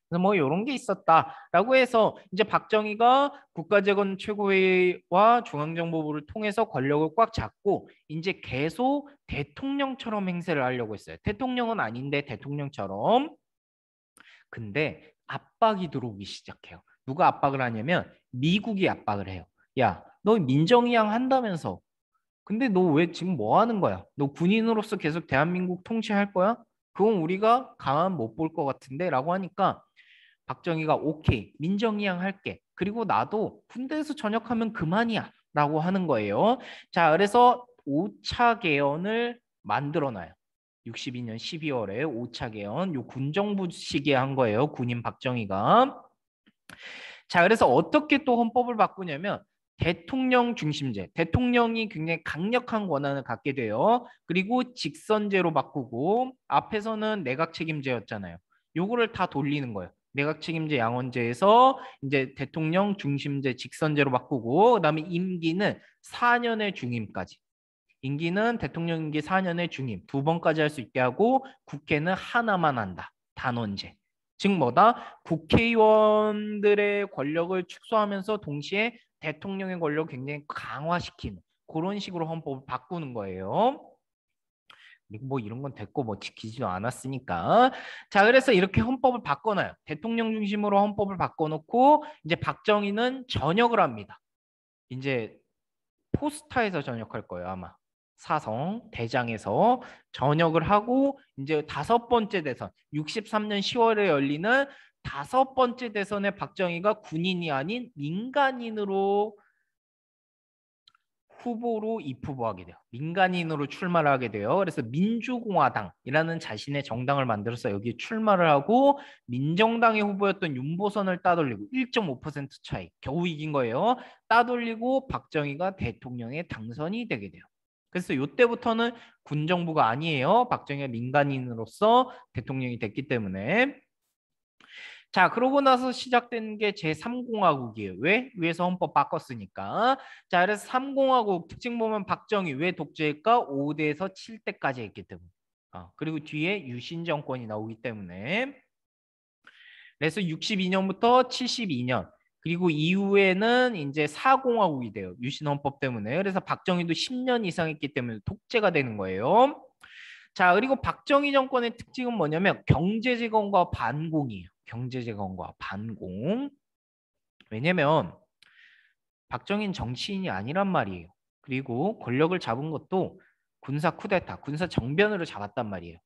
그래서 뭐 이런 게 있었다라고 해서 이제 박정희가 국가재건 최고회의와 중앙정보부를 통해서 권력을 꽉 잡고 이제 계속 대통령처럼 행세를 하려고 했어요. 대통령은 아닌데 대통령처럼. 근데 압박이 들어오기 시작해요. 누가 압박을 하냐면 미국이 압박을 해요. 야, 너 민정이양 한다면서. 근데 너 왜 지금 뭐 하는 거야? 너 군인으로서 계속 대한민국 통치할 거야? 그건 우리가 가만 못 볼 것 같은데 라고 하니까 박정희가 오케이 민정이양 할게. 그리고 나도 군대에서 전역하면 그만이야 라고 하는 거예요. 자, 그래서 5차 개헌을 만들어놔요. 62년 12월에 5차 개헌 요 군정부 시기에 한 거예요. 군인 박정희가. 자, 그래서 어떻게 또 헌법을 바꾸냐면 대통령 중심제, 대통령이 굉장히 강력한 권한을 갖게 돼요. 그리고 직선제로 바꾸고 앞에서는 내각 책임제였잖아요. 요거를 다 돌리는 거예요. 내각 책임제 양원제에서 이제 대통령 중심제 직선제로 바꾸고 그다음에 임기는 4년의 중임까지. 임기는 대통령 임기 4년의 중임 2번까지 할 수 있게 하고 국회는 하나만 한다. 단원제. 즉 뭐다? 국회의원들의 권력을 축소하면서 동시에 대통령의 권력을 굉장히 강화시키는 그런 식으로 헌법을 바꾸는 거예요. 그리고 뭐 이런 건 됐고 뭐 지키지도 않았으니까. 자, 그래서 이렇게 헌법을 바꿔놔요. 대통령 중심으로 헌법을 바꿔놓고 이제 박정희는 전역을 합니다. 이제 포스타에서 전역할 거예요, 아마. 사성, 대장에서 전역을 하고 이제 5번째 대선, 63년 10월에 열리는 5번째 대선에 박정희가 군인이 아닌 민간인으로 후보로 입후보하게 돼요. 민간인으로 출마를 하게 돼요. 그래서 민주공화당이라는 자신의 정당을 만들어서 여기 출마를 하고 민정당의 후보였던 윤보선을 따돌리고 1.5% 차이 겨우 이긴 거예요. 따돌리고 박정희가 대통령에 당선이 되게 돼요. 그래서 이때부터는 군정부가 아니에요. 박정희가 민간인으로서 대통령이 됐기 때문에. 자, 그러고 나서 시작된 게 제3공화국이에요. 왜? 위에서 헌법 바꿨으니까. 자, 그래서 3공화국 특징 보면 박정희 왜 독재일까? 5대에서 7대까지 했기 때문에. 그리고 뒤에 유신 정권이 나오기 때문에. 그래서 62년부터 72년 그리고 이후에는 이제 4공화국이 돼요. 유신 헌법 때문에. 그래서 박정희도 10년 이상 했기 때문에 독재가 되는 거예요. 자, 그리고 박정희 정권의 특징은 뭐냐면 경제재건과 반공이에요. 경제재건과 반공. 왜냐면 박정희는 정치인이 아니란 말이에요. 그리고 권력을 잡은 것도 군사 쿠데타, 군사 정변으로 잡았단 말이에요.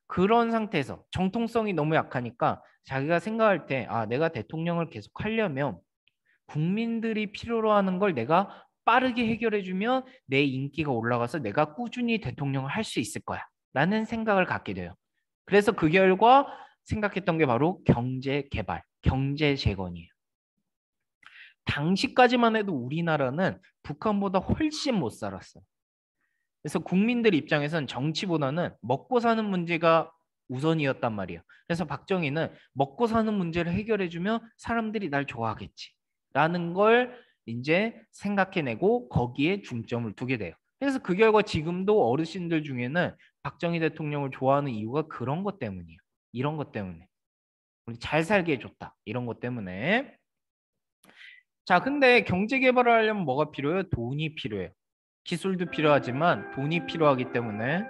그런 상태에서 정통성이 너무 약하니까 자기가 생각할 때 내가 대통령을 계속 하려면 국민들이 필요로 하는 걸 내가 빠르게 해결해주면 내 인기가 올라가서 내가 꾸준히 대통령을 할 수 있을 거야 라는 생각을 갖게 돼요. 그래서 그 결과 생각했던 게 바로 경제 개발, 경제 재건이에요. 당시까지만 해도 우리나라는 북한보다 훨씬 못 살았어요. 그래서 국민들 입장에서는 정치보다는 먹고 사는 문제가 우선이었단 말이에요. 그래서 박정희는 먹고 사는 문제를 해결해주면 사람들이 날 좋아하겠지 라는 걸 이제 생각해내고 거기에 중점을 두게 돼요. 그래서 그 결과 지금도 어르신들 중에는 박정희 대통령을 좋아하는 이유가 그런 것 때문이에요. 이런 것 때문에. 우리 잘 살게 해줬다. 이런 것 때문에. 자, 근데 경제 개발을 하려면 뭐가 필요해요? 돈이 필요해요. 기술도 필요하지만 돈이 필요하기 때문에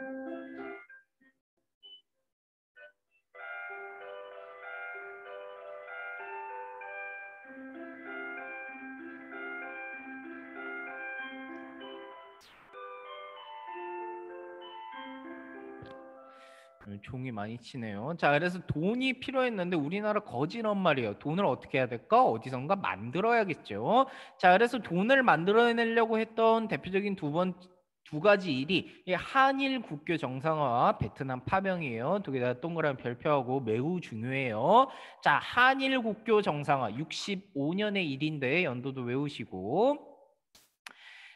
종이 많이 치네요. 자, 그래서 돈이 필요했는데 우리나라 거지란 말이에요. 돈을 어떻게 해야 될까? 어디선가 만들어야겠죠. 자, 그래서 돈을 만들어내려고 했던 대표적인 두 가지 일이 이 한일 국교 정상화와 베트남 파병이에요. 두 개 다 동그라미 별표하고 매우 중요해요. 자, 한일 국교 정상화 65년의 일인데 연도도 외우시고.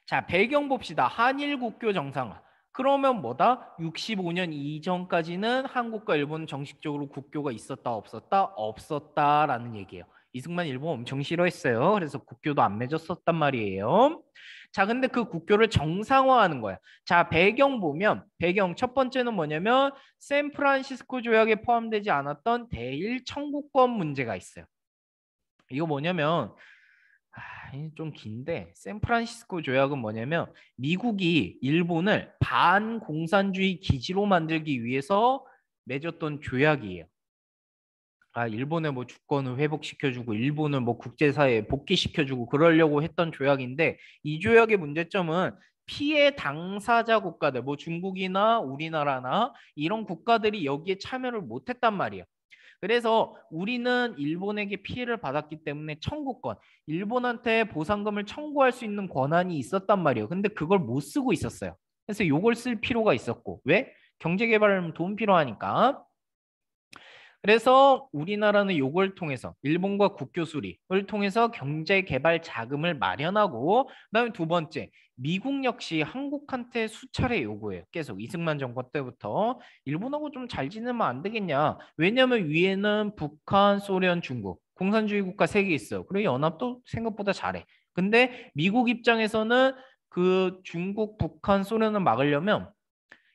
자, 배경 봅시다. 한일 국교 정상화. 그러면 뭐다? 65년 이전까지는 한국과 일본 정식적으로 국교가 있었다 없었다? 없었다라는 얘기예요. 이승만 일본 엄청 싫어했어요. 그래서 국교도 안 맺었었단 말이에요. 자, 근데 그 국교를 정상화하는 거야. 자, 배경 보면 배경 첫 번째는 뭐냐면 샌프란시스코 조약에 포함되지 않았던 대일 청구권 문제가 있어요. 이거 뭐냐면 좀 긴데 샌프란시스코 조약은 뭐냐면 미국이 일본을 반공산주의 기지로 만들기 위해서 맺었던 조약이에요. 일본의 뭐 주권을 회복시켜주고 일본을 뭐 국제사회에 복귀시켜주고 그러려고 했던 조약인데 이 조약의 문제점은 피해 당사자 국가들 뭐 중국이나 우리나라나 이런 국가들이 여기에 참여를 못했단 말이에요. 그래서 우리는 일본에게 피해를 받았기 때문에 청구권, 일본한테 보상금을 청구할 수 있는 권한이 있었단 말이에요. 근데 그걸 못 쓰고 있었어요. 그래서 이걸 쓸 필요가 있었고, 왜? 경제 개발하려면 돈 필요하니까. 그래서 우리나라는 이걸 통해서 일본과 국교 수립을 통해서 경제 개발 자금을 마련하고 그다음에 두 번째 미국 역시 한국한테 수차례 요구해요. 계속 이승만 정권 때부터 일본하고 좀 잘 지내면 안 되겠냐. 왜냐하면 위에는 북한, 소련, 중국 공산주의 국가 세 개 있어요. 그리고 연합도 생각보다 잘해. 근데 미국 입장에서는 그 중국, 북한, 소련을 막으려면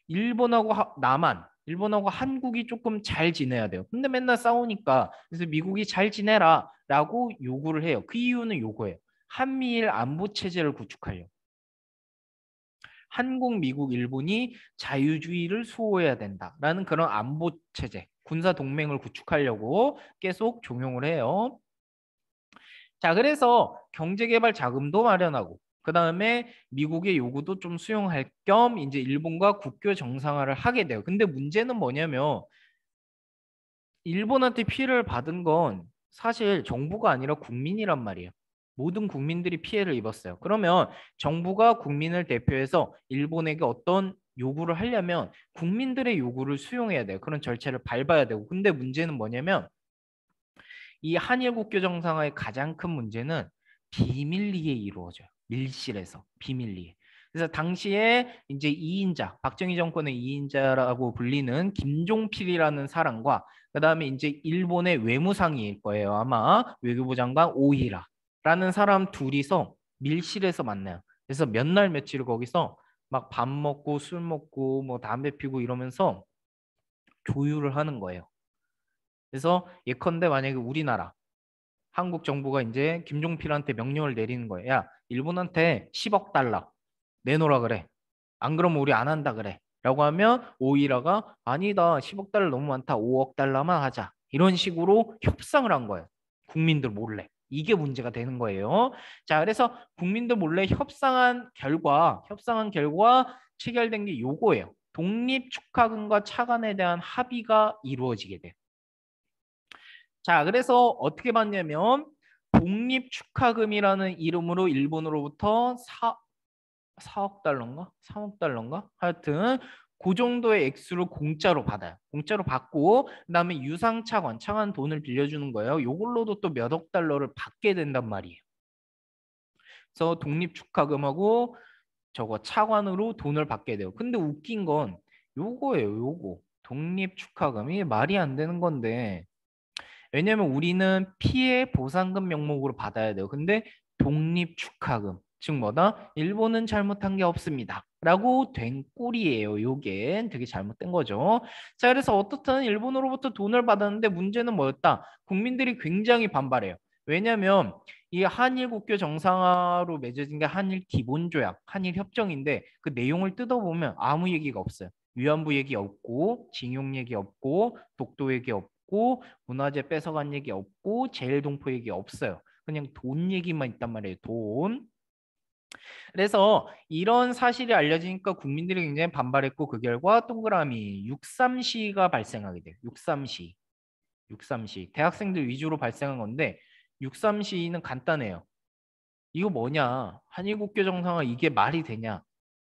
일본하고 남한, 일본하고 한국이 조금 잘 지내야 돼요. 근데 맨날 싸우니까 그래서 미국이 잘 지내라라고 요구를 해요. 그 이유는 요거예요. 한미일 안보 체제를 구축하려. 한국, 미국, 일본이 자유주의를 수호해야 된다라는 그런 안보 체제, 군사 동맹을 구축하려고 계속 종용을 해요. 자, 그래서 경제개발 자금도 마련하고 그 다음에 미국의 요구도 좀 수용할 겸 이제 일본과 국교 정상화를 하게 돼요. 근데 문제는 뭐냐면 일본한테 피해를 받은 건 사실 정부가 아니라 국민이란 말이에요. 모든 국민들이 피해를 입었어요. 그러면 정부가 국민을 대표해서 일본에게 어떤 요구를 하려면 국민들의 요구를 수용해야 돼요. 그런 절차를 밟아야 되고. 근데 문제는 뭐냐면 이 한일 국교 정상화의 가장 큰 문제는 비밀리에 이루어져요. 밀실에서 비밀리에. 그래서 당시에 이제 2인자, 박정희 정권의 2인자라고 불리는 김종필이라는 사람과 그다음에 이제 일본의 외무상의일 거예요. 아마 외교부 장관 오히라라는 사람 둘이서 밀실에서 만나요. 그래서 몇 날 며칠을 거기서 막 밥 먹고 술 먹고 뭐 담배 피고 이러면서 조율을 하는 거예요. 그래서 예컨대 만약에 우리나라 한국 정부가 이제 김종필한테 명령을 내리는 거예요. 야, 일본한테 10억 달러 내놓으라 그래. 안 그러면 우리 안 한다 그래. 라고 하면 오이라가 아니다. 10억 달러 너무 많다. 5억 달러만 하자. 이런 식으로 협상을 한 거예요. 국민들 몰래. 이게 문제가 되는 거예요. 자, 그래서 국민들 몰래 협상한 결과 체결된 게 요거예요. 독립 축하금과 차관에 대한 합의가 이루어지게 돼요. 자, 그래서 어떻게 받냐면 독립 축하금이라는 이름으로 일본으로부터 4억 달러인가? 3억 달러인가? 하여튼 그 정도의 액수를 공짜로 받아요. 공짜로 받고 그다음에 유상차관, 차관 돈을 빌려주는 거예요. 요걸로도 또 몇 억 달러를 받게 된단 말이에요. 그래서 독립 축하금하고 저거 차관으로 돈을 받게 돼요. 근데 웃긴 건 요거예요, 요거. 독립축하금이 말이 안 되는 건데 왜냐면 우리는 피해 보상금 명목으로 받아야 돼요. 근데 독립축하금 즉 뭐다? 일본은 잘못한 게 없습니다. 라고 된 꼴이에요. 요게 되게 잘못된 거죠. 자, 그래서 어떻든 일본으로부터 돈을 받았는데 문제는 뭐였다? 국민들이 굉장히 반발해요. 왜냐면 이 한일 국교 정상화로 맺어진 게 한일 기본조약, 한일 협정인데 그 내용을 뜯어보면 아무 얘기가 없어요. 위안부 얘기 없고 징용 얘기 없고 독도 얘기 없고 문화재 뺏어간 얘기 없고 제일동포 얘기 없어요. 그냥 돈 얘기만 있단 말이에요. 돈. 그래서 이런 사실이 알려지니까 국민들이 굉장히 반발했고 그 결과 동그라미 6.3시가 발생하게 돼요. 6.3시. 6.3시. 대학생들 위주로 발생한 건데 6.3시는 간단해요. 이거 뭐냐? 한일국교 정상화 이게 말이 되냐?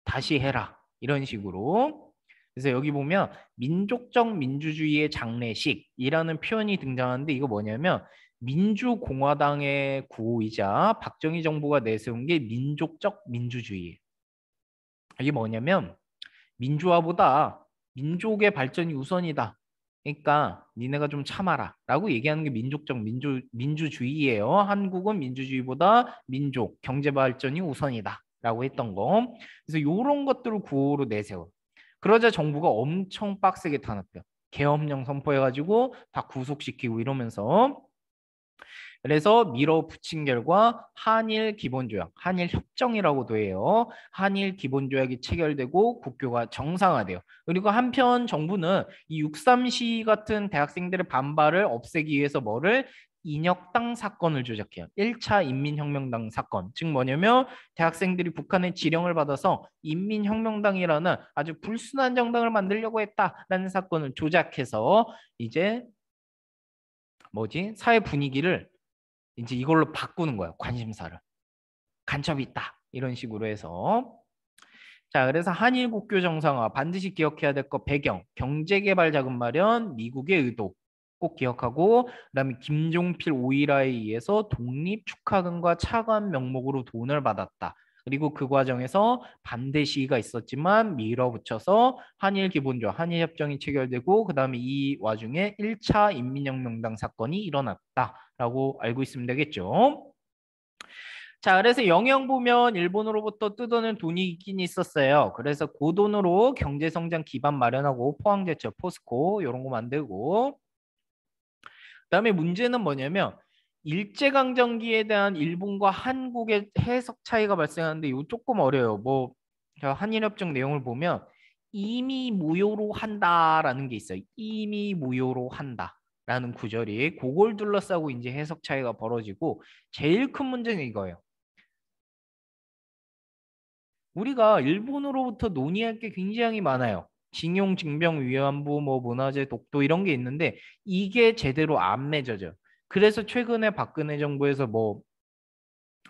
다시 해라. 이런 식으로. 그래서 여기 보면 민족적 민주주의의 장례식이라는 표현이 등장하는데 이거 뭐냐면 민주공화당의 구호이자 박정희 정부가 내세운 게 민족적 민주주의예요. 이게 뭐냐면 민주화보다 민족의 발전이 우선이다. 그러니까 니네가 좀 참아라 라고 얘기하는 게 민족적 민주주의예요. 한국은 민주주의보다 민족, 경제 발전이 우선이다 라고 했던 거. 그래서 이런 것들을 구호로 내세워. 그러자 정부가 엄청 빡세게 탄압해요. 계엄령 선포해가지고 다 구속시키고 이러면서 그래서 밀어붙인 결과 한일 기본조약, 한일 협정이라고도 해요. 한일 기본조약이 체결되고 국교가 정상화돼요. 그리고 한편 정부는 이 6.3시 같은 대학생들의 반발을 없애기 위해서 뭐를 인혁당 사건을 조작해요. 1차 인민혁명당 사건. 즉 뭐냐면 대학생들이 북한의 지령을 받아서 인민혁명당이라는 아주 불순한 정당을 만들려고 했다라는 사건을 조작해서 이제 뭐지? 사회 분위기를 이제 이걸로 바꾸는 거예요. 관심사를. 간첩이 있다. 이런 식으로 해서. 자, 그래서 한일 국교 정상화 반드시 기억해야 될 거 배경, 경제개발 자금 마련, 미국의 의도 꼭 기억하고 그다음에 김종필 오일화에 의해서 독립 축하금과 차관 명목으로 돈을 받았다. 그리고 그 과정에서 반대 시위가 있었지만 밀어붙여서 한일 기본조약, 한일 협정이 체결되고 그다음에 이 와중에 1차 인민혁명당 사건이 일어났다라고 알고 있으면 되겠죠. 자, 그래서 영영 보면 일본으로부터 뜯어낸 돈이 있긴 있었어요. 그래서 그 돈으로 경제성장 기반 마련하고 포항제철, 포스코 이런 거 만들고 그다음에 문제는 뭐냐면 일제강점기에 대한 일본과 한국의 해석 차이가 발생하는데 이거 조금 어려요. 뭐 한일협정 내용을 보면 이미 무효로 한다라는 게 있어요. 이미 무효로 한다라는 구절이 그걸 둘러싸고 이제 해석 차이가 벌어지고 제일 큰 문제는 이거예요. 우리가 일본으로부터 논의할 게 굉장히 많아요. 징용, 징병, 위안부, 뭐 문화재, 독도 이런 게 있는데 이게 제대로 안 맺어져. 그래서 최근에 박근혜 정부에서 뭐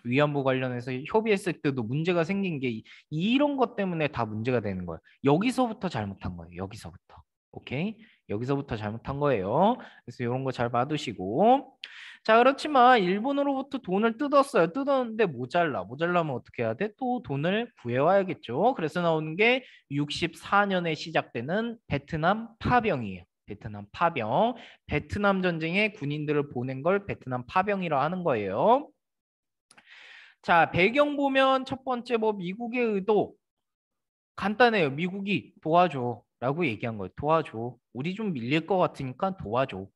위안부 관련해서 협의했을 때도 문제가 생긴 게 이런 것 때문에 다 문제가 되는 거예요. 여기서부터 잘못한 거예요. 여기서부터. 오케이? 여기서부터 잘못한 거예요. 그래서 이런 거 잘 봐두시고. 자, 그렇지만 일본으로부터 돈을 뜯었어요. 뜯었는데 모자라. 모자라면 어떻게 해야 돼? 또 돈을 구해와야겠죠. 그래서 나오는 게 64년에 시작되는 베트남 파병이에요. 베트남 파병. 베트남 전쟁에 군인들을 보낸 걸 베트남 파병이라 하는 거예요. 자, 배경 보면 첫 번째 뭐 미국의 의도 간단해요. 미국이 도와줘 라고 얘기한 거예요. 도와줘. 우리 좀 밀릴 것 같으니까 도와줘.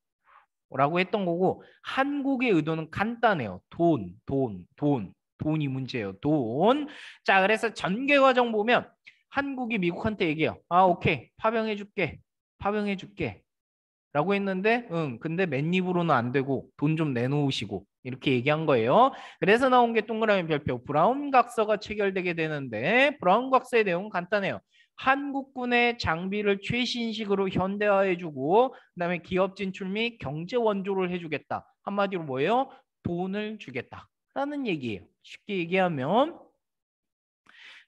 라고 했던 거고 한국의 의도는 간단해요. 돈, 돈, 돈. 돈이 문제예요. 돈. 자, 그래서 전개 과정 보면 한국이 미국한테 얘기해요. 아, 오케이. 파병해 줄게. 파병해 줄게. 라고 했는데 응 근데 맨입으로는 안 되고 돈 좀 내놓으시고 이렇게 얘기한 거예요. 그래서 나온 게 동그라미 별표 브라운 각서가 체결되게 되는데 브라운 각서의 내용은 간단해요. 한국군의 장비를 최신식으로 현대화해주고 그다음에 기업 진출 및 경제 원조를 해주겠다. 한마디로 뭐예요? 돈을 주겠다라는 얘기예요. 쉽게 얘기하면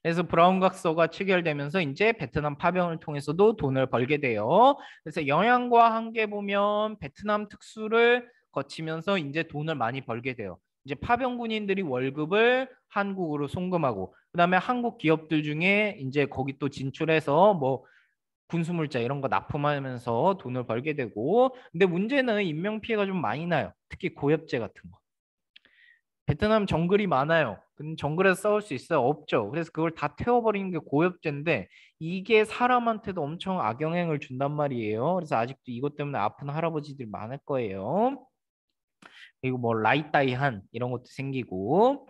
그래서 브라운 각서가 체결되면서 이제 베트남 파병을 통해서도 돈을 벌게 돼요. 그래서 영향과 한계 보면 베트남 특수를 거치면서 이제 돈을 많이 벌게 돼요. 이제 파병 군인들이 월급을 한국으로 송금하고 그다음에 한국 기업들 중에 이제 거기 또 진출해서 뭐 군수물자 이런 거 납품하면서 돈을 벌게 되고 근데 문제는 인명피해가 좀 많이 나요. 특히 고엽제 같은 거. 베트남 정글이 많아요. 근데 정글에서 싸울 수 있어요? 없죠. 그래서 그걸 다 태워버리는 게 고엽제인데 이게 사람한테도 엄청 악영향을 준단 말이에요. 그래서 아직도 이것 때문에 아픈 할아버지들이 많을 거예요. 그리고 뭐 라이따이한 이런 것도 생기고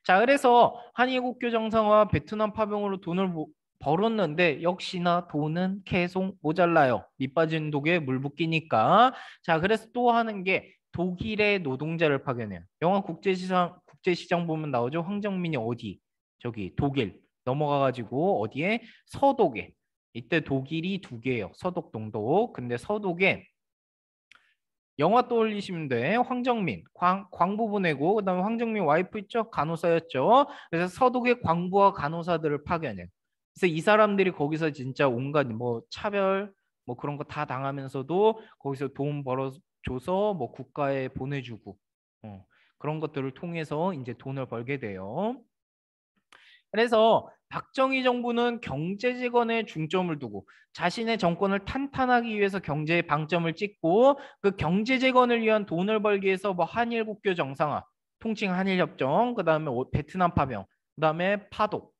자 그래서 한일 국교 정상화 베트남 파병으로 돈을 벌었는데 역시나 돈은 계속 모자라요. 밑 빠진 독에 물 붓기니까. 자 그래서 또 하는 게 독일의 노동자를 파견해요. 영화 국제시장 보면 나오죠. 황정민이 어디? 저기 독일 넘어가가지고 어디에? 서독에. 이때 독일이 두 개예요. 서독 동독. 근데 서독에 영화 떠올리시면 돼. 황정민, 광부 보내고 그다음에 황정민 와이프 있죠? 간호사였죠. 그래서 서독의 광부와 간호사들을 파견해. 그래서 이 사람들이 거기서 진짜 온갖 뭐 차별 뭐 그런 거 다 당하면서도 거기서 돈 벌어줘서 뭐 국가에 보내주고 그런 것들을 통해서 이제 돈을 벌게 돼요. 그래서 박정희 정부는 경제 재건에 중점을 두고 자신의 정권을 탄탄하기 위해서 경제에 방점을 찍고 그 경제 재건을 위한 돈을 벌기 위해서 뭐 한일 국교 정상화, 통칭 한일 협정, 그다음에 베트남 파병, 그다음에 파독,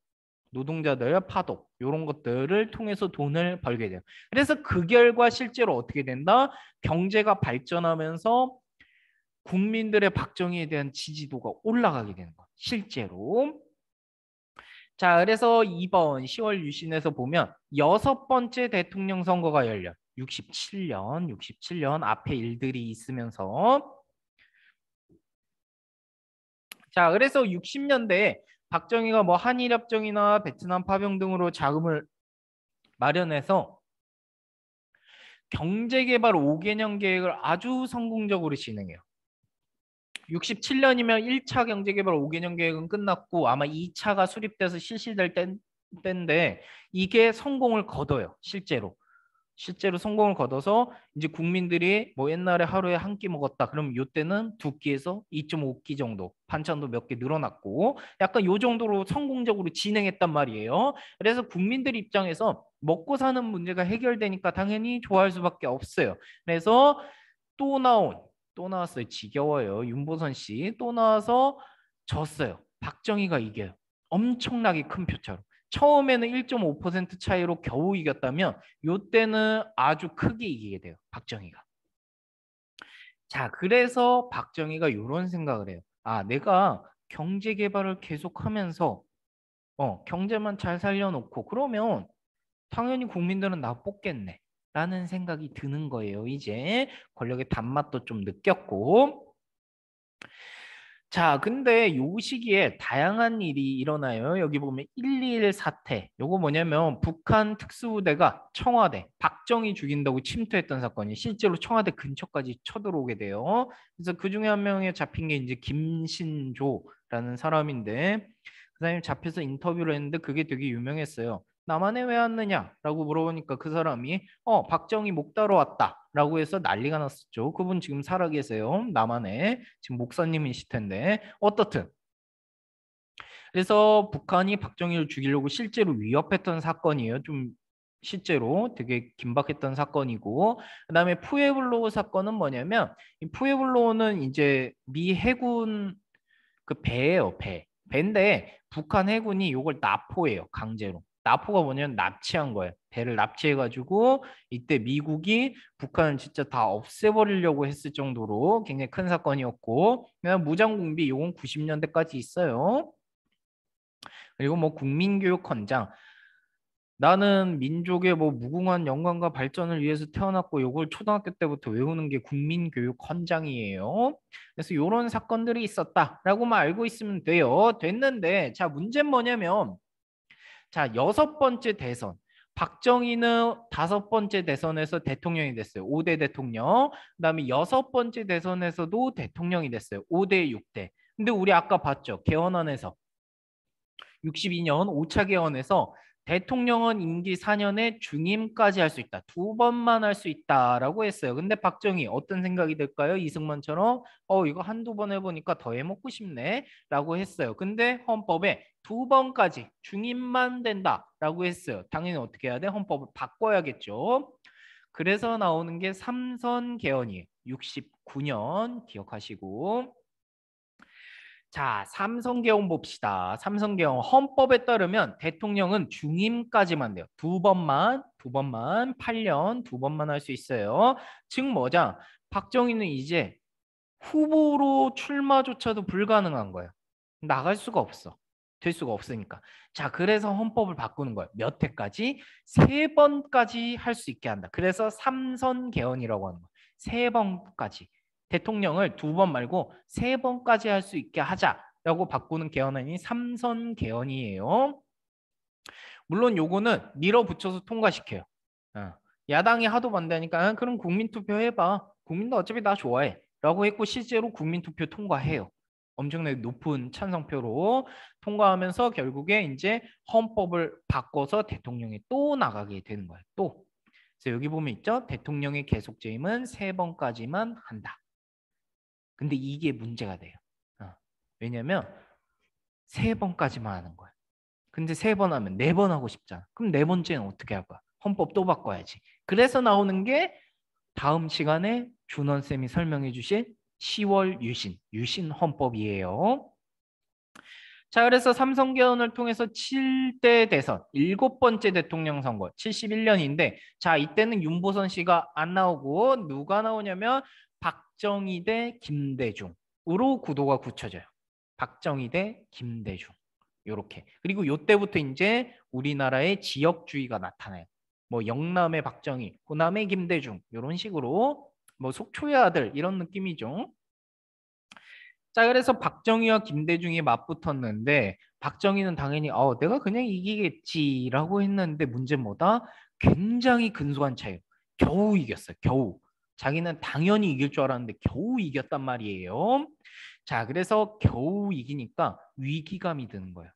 노동자들 파독 이런 것들을 통해서 돈을 벌게 돼요. 그래서 그 결과 실제로 어떻게 된다? 경제가 발전하면서 국민들의 박정희에 대한 지지도가 올라가게 되는 거예요. 실제로. 자, 그래서 이번 10월 유신에서 보면 여섯 번째 대통령 선거가 열려. 67년 앞에 일들이 있으면서 자, 그래서 60년대에 박정희가 뭐 한일협정이나 베트남 파병 등으로 자금을 마련해서 경제개발 5개년 계획을 아주 성공적으로 진행해요. 67년이면 1차 경제개발 5개년 계획은 끝났고 아마 2차가 수립돼서 실시될 때인데 이게 성공을 거둬요. 실제로 성공을 거둬서 이제 국민들이 뭐 옛날에 하루에 한 끼 먹었다. 그럼 이때는 두 끼에서 2.5끼 정도 반찬도 몇 개 늘어났고 약간 요 정도로 성공적으로 진행했단 말이에요. 그래서 국민들 입장에서 먹고 사는 문제가 해결되니까 당연히 좋아할 수밖에 없어요. 그래서 또 나온 또 나왔어요. 지겨워요. 윤보선 씨 또 나와서 졌어요. 박정희가 이겨요. 엄청나게 큰 표차로. 처음에는 1.5% 차이로 겨우 이겼다면 요때는 아주 크게 이기게 돼요. 박정희가. 자, 그래서 박정희가 이런 생각을 해요. 아, 내가 경제 개발을 계속하면서 경제만 잘 살려놓고 그러면 당연히 국민들은 나 뽑겠네. 라는 생각이 드는 거예요. 이제 권력의 단맛도 좀 느꼈고 자, 근데 요 시기에 다양한 일이 일어나요. 여기 보면 121 사태. 요거 뭐냐면 북한 특수부대가 청와대, 박정희 죽인다고 침투했던 사건이 실제로 청와대 근처까지 쳐들어오게 돼요. 그래서 그 중에 한 명에 잡힌 게 이제 김신조라는 사람인데 그 사람이 잡혀서 인터뷰를 했는데 그게 되게 유명했어요. 남한에 왜 왔느냐라고 물어보니까 그 사람이 박정희 목 따러 왔다라고 해서 난리가 났었죠. 그분 지금 살아 계세요. 남한에 지금 목사님이실 텐데 어떻든 그래서 북한이 박정희를 죽이려고 실제로 위협했던 사건이에요. 좀 실제로 되게 긴박했던 사건이고 그다음에 푸에블로우 사건은 뭐냐면 이 푸에블로우는 이제 미 해군 그 배예요, 배. 배인데 북한 해군이 이걸 납포해요, 강제로. 납포가 뭐냐면 납치한 거예요. 배를 납치해가지고 이때 미국이 북한을 진짜 다 없애버리려고 했을 정도로 굉장히 큰 사건이었고 그냥 무장공비 요건 90년대까지 있어요. 그리고 뭐 국민교육 헌장 나는 민족의 뭐 무궁한 영광과 발전을 위해서 태어났고 요걸 초등학교 때부터 외우는 게 국민교육 헌장이에요. 그래서 이런 사건들이 있었다라고만 알고 있으면 돼요. 됐는데 자 문제는 뭐냐면 자 여섯 번째 대선 박정희는 다섯 번째 대선에서 대통령이 됐어요. 5대 대통령. 그다음에 여섯 번째 대선에서도 대통령이 됐어요. 5대 6대. 근데 우리 아까 봤죠. 개헌안에서 62년 5차 개헌에서 대통령은 임기 4년에 중임까지 할 수 있다. 2번만 할 수 있다라고 했어요. 근데 박정희 어떤 생각이 들까요? 이승만처럼 이거 한두 번 해보니까 더 해먹고 싶네 라고 했어요. 근데 헌법에 2번까지 중임만 된다라고 했어요. 당연히 어떻게 해야 돼? 헌법을 바꿔야겠죠. 그래서 나오는 게 삼선 개헌이에요. 69년 기억하시고. 자, 삼성개헌 봅시다. 삼성개헌 헌법에 따르면 대통령은 중임까지만 돼요. 두 번만 8년 2번만 할 수 있어요. 즉 뭐냐? 박정희는 이제 후보로 출마조차도 불가능한 거예요. 나갈 수가 없어. 될 수가 없으니까. 자, 그래서 헌법을 바꾸는 거예요. 몇 회까지? 3번까지 할 수 있게 한다. 그래서 삼선 개헌이라고 하는 거예요. 3번까지. 대통령을 2번 말고 3번까지 할 수 있게 하자라고 바꾸는 개헌안이 삼선 개헌이에요. 물론 요거는 밀어붙여서 통과시켜요. 야당이 하도 반대하니까 그럼 국민투표 해봐. 국민도 어차피 나 좋아해. 라고 했고 실제로 국민투표 통과해요. 엄청나게 높은 찬성표로 통과하면서 결국에 이제 헌법을 바꿔서 대통령이 또 나가게 되는 거예요. 또. 그래서 여기 보면 있죠. 대통령의 계속 재임은 3번까지만 한다. 근데 이게 문제가 돼요. 왜냐면 3번까지만 하는 거예요. 근데 3번 하면 4번 하고 싶잖아. 그럼 4번째는 어떻게 할 거야? 헌법 또 바꿔야지. 그래서 나오는 게 다음 시간에 준원쌤이 설명해 주신 10월 유신 헌법이에요. 자, 그래서 삼성개헌을 통해서 7대 대선, 7번째 대통령 선거, 71년인데, 자, 이때는 윤보선 씨가 안 나오고 누가 나오냐면 박정희 대 김대중으로 구도가 굳혀져요. 박정희 대 김대중. 요렇게. 그리고 요때부터 이제 우리나라의 지역주의가 나타나요. 뭐 영남의 박정희, 호남의 김대중 이런 식으로 뭐 속초의 아들 이런 느낌이죠. 자, 그래서 박정희와 김대중이 맞붙었는데 박정희는 당연히 내가 그냥 이기겠지라고 했는데 문제는 뭐다? 굉장히 근소한 차이. 겨우 이겼어요. 겨우. 자기는 당연히 이길 줄 알았는데 겨우 이겼단 말이에요. 자, 그래서 겨우 이기니까 위기감이 드는 거예요.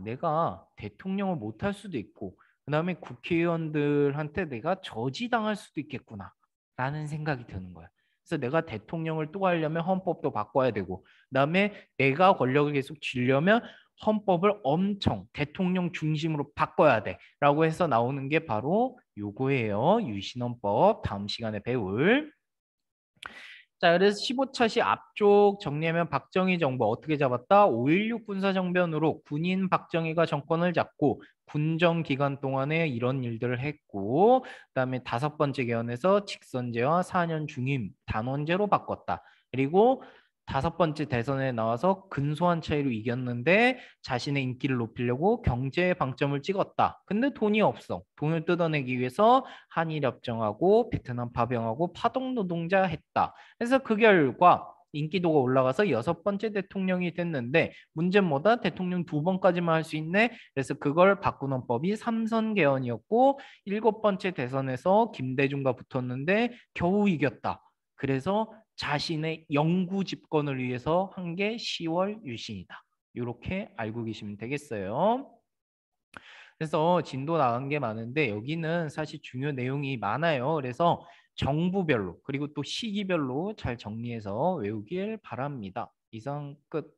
내가 대통령을 못할 수도 있고 그다음에 국회의원들한테 내가 저지당할 수도 있겠구나 라는 생각이 드는 거야. 그래서 내가 대통령을 또 하려면 헌법도 바꿔야 되고 그다음에 내가 권력을 계속 쥐려면 헌법을 엄청 대통령 중심으로 바꿔야 돼 라고 해서 나오는 게 바로 요거예요. 유신헌법. 다음 시간에 배울. 자, 그래서 15차시 앞쪽 정리하면 박정희 정부 어떻게 잡았다? 5.16 군사정변으로 군인 박정희가 정권을 잡고 군정 기간 동안에 이런 일들을 했고 그다음에 5번째 개헌에서 직선제와 4년 중임 단원제로 바꿨다. 그리고 5번째 대선에 나와서 근소한 차이로 이겼는데 자신의 인기를 높이려고 경제에 방점을 찍었다. 근데 돈이 없어. 돈을 뜯어내기 위해서 한일협정하고 베트남 파병하고 파동노동자 했다. 그래서 그 결과 인기도가 올라가서 6번째 대통령이 됐는데 문제는 뭐다? 대통령 2번까지만 할 수 있네. 그래서 그걸 바꾸는 법이 삼선 개헌이었고 7번째 대선에서 김대중과 붙었는데 겨우 이겼다. 그래서 자신의 영구 집권을 위해서 한 게 10월 유신이다. 이렇게 알고 계시면 되겠어요. 그래서 진도 나간 게 많은데 여기는 사실 중요 내용이 많아요. 그래서 정부별로 그리고 또 시기별로 잘 정리해서 외우길 바랍니다. 이상 끝.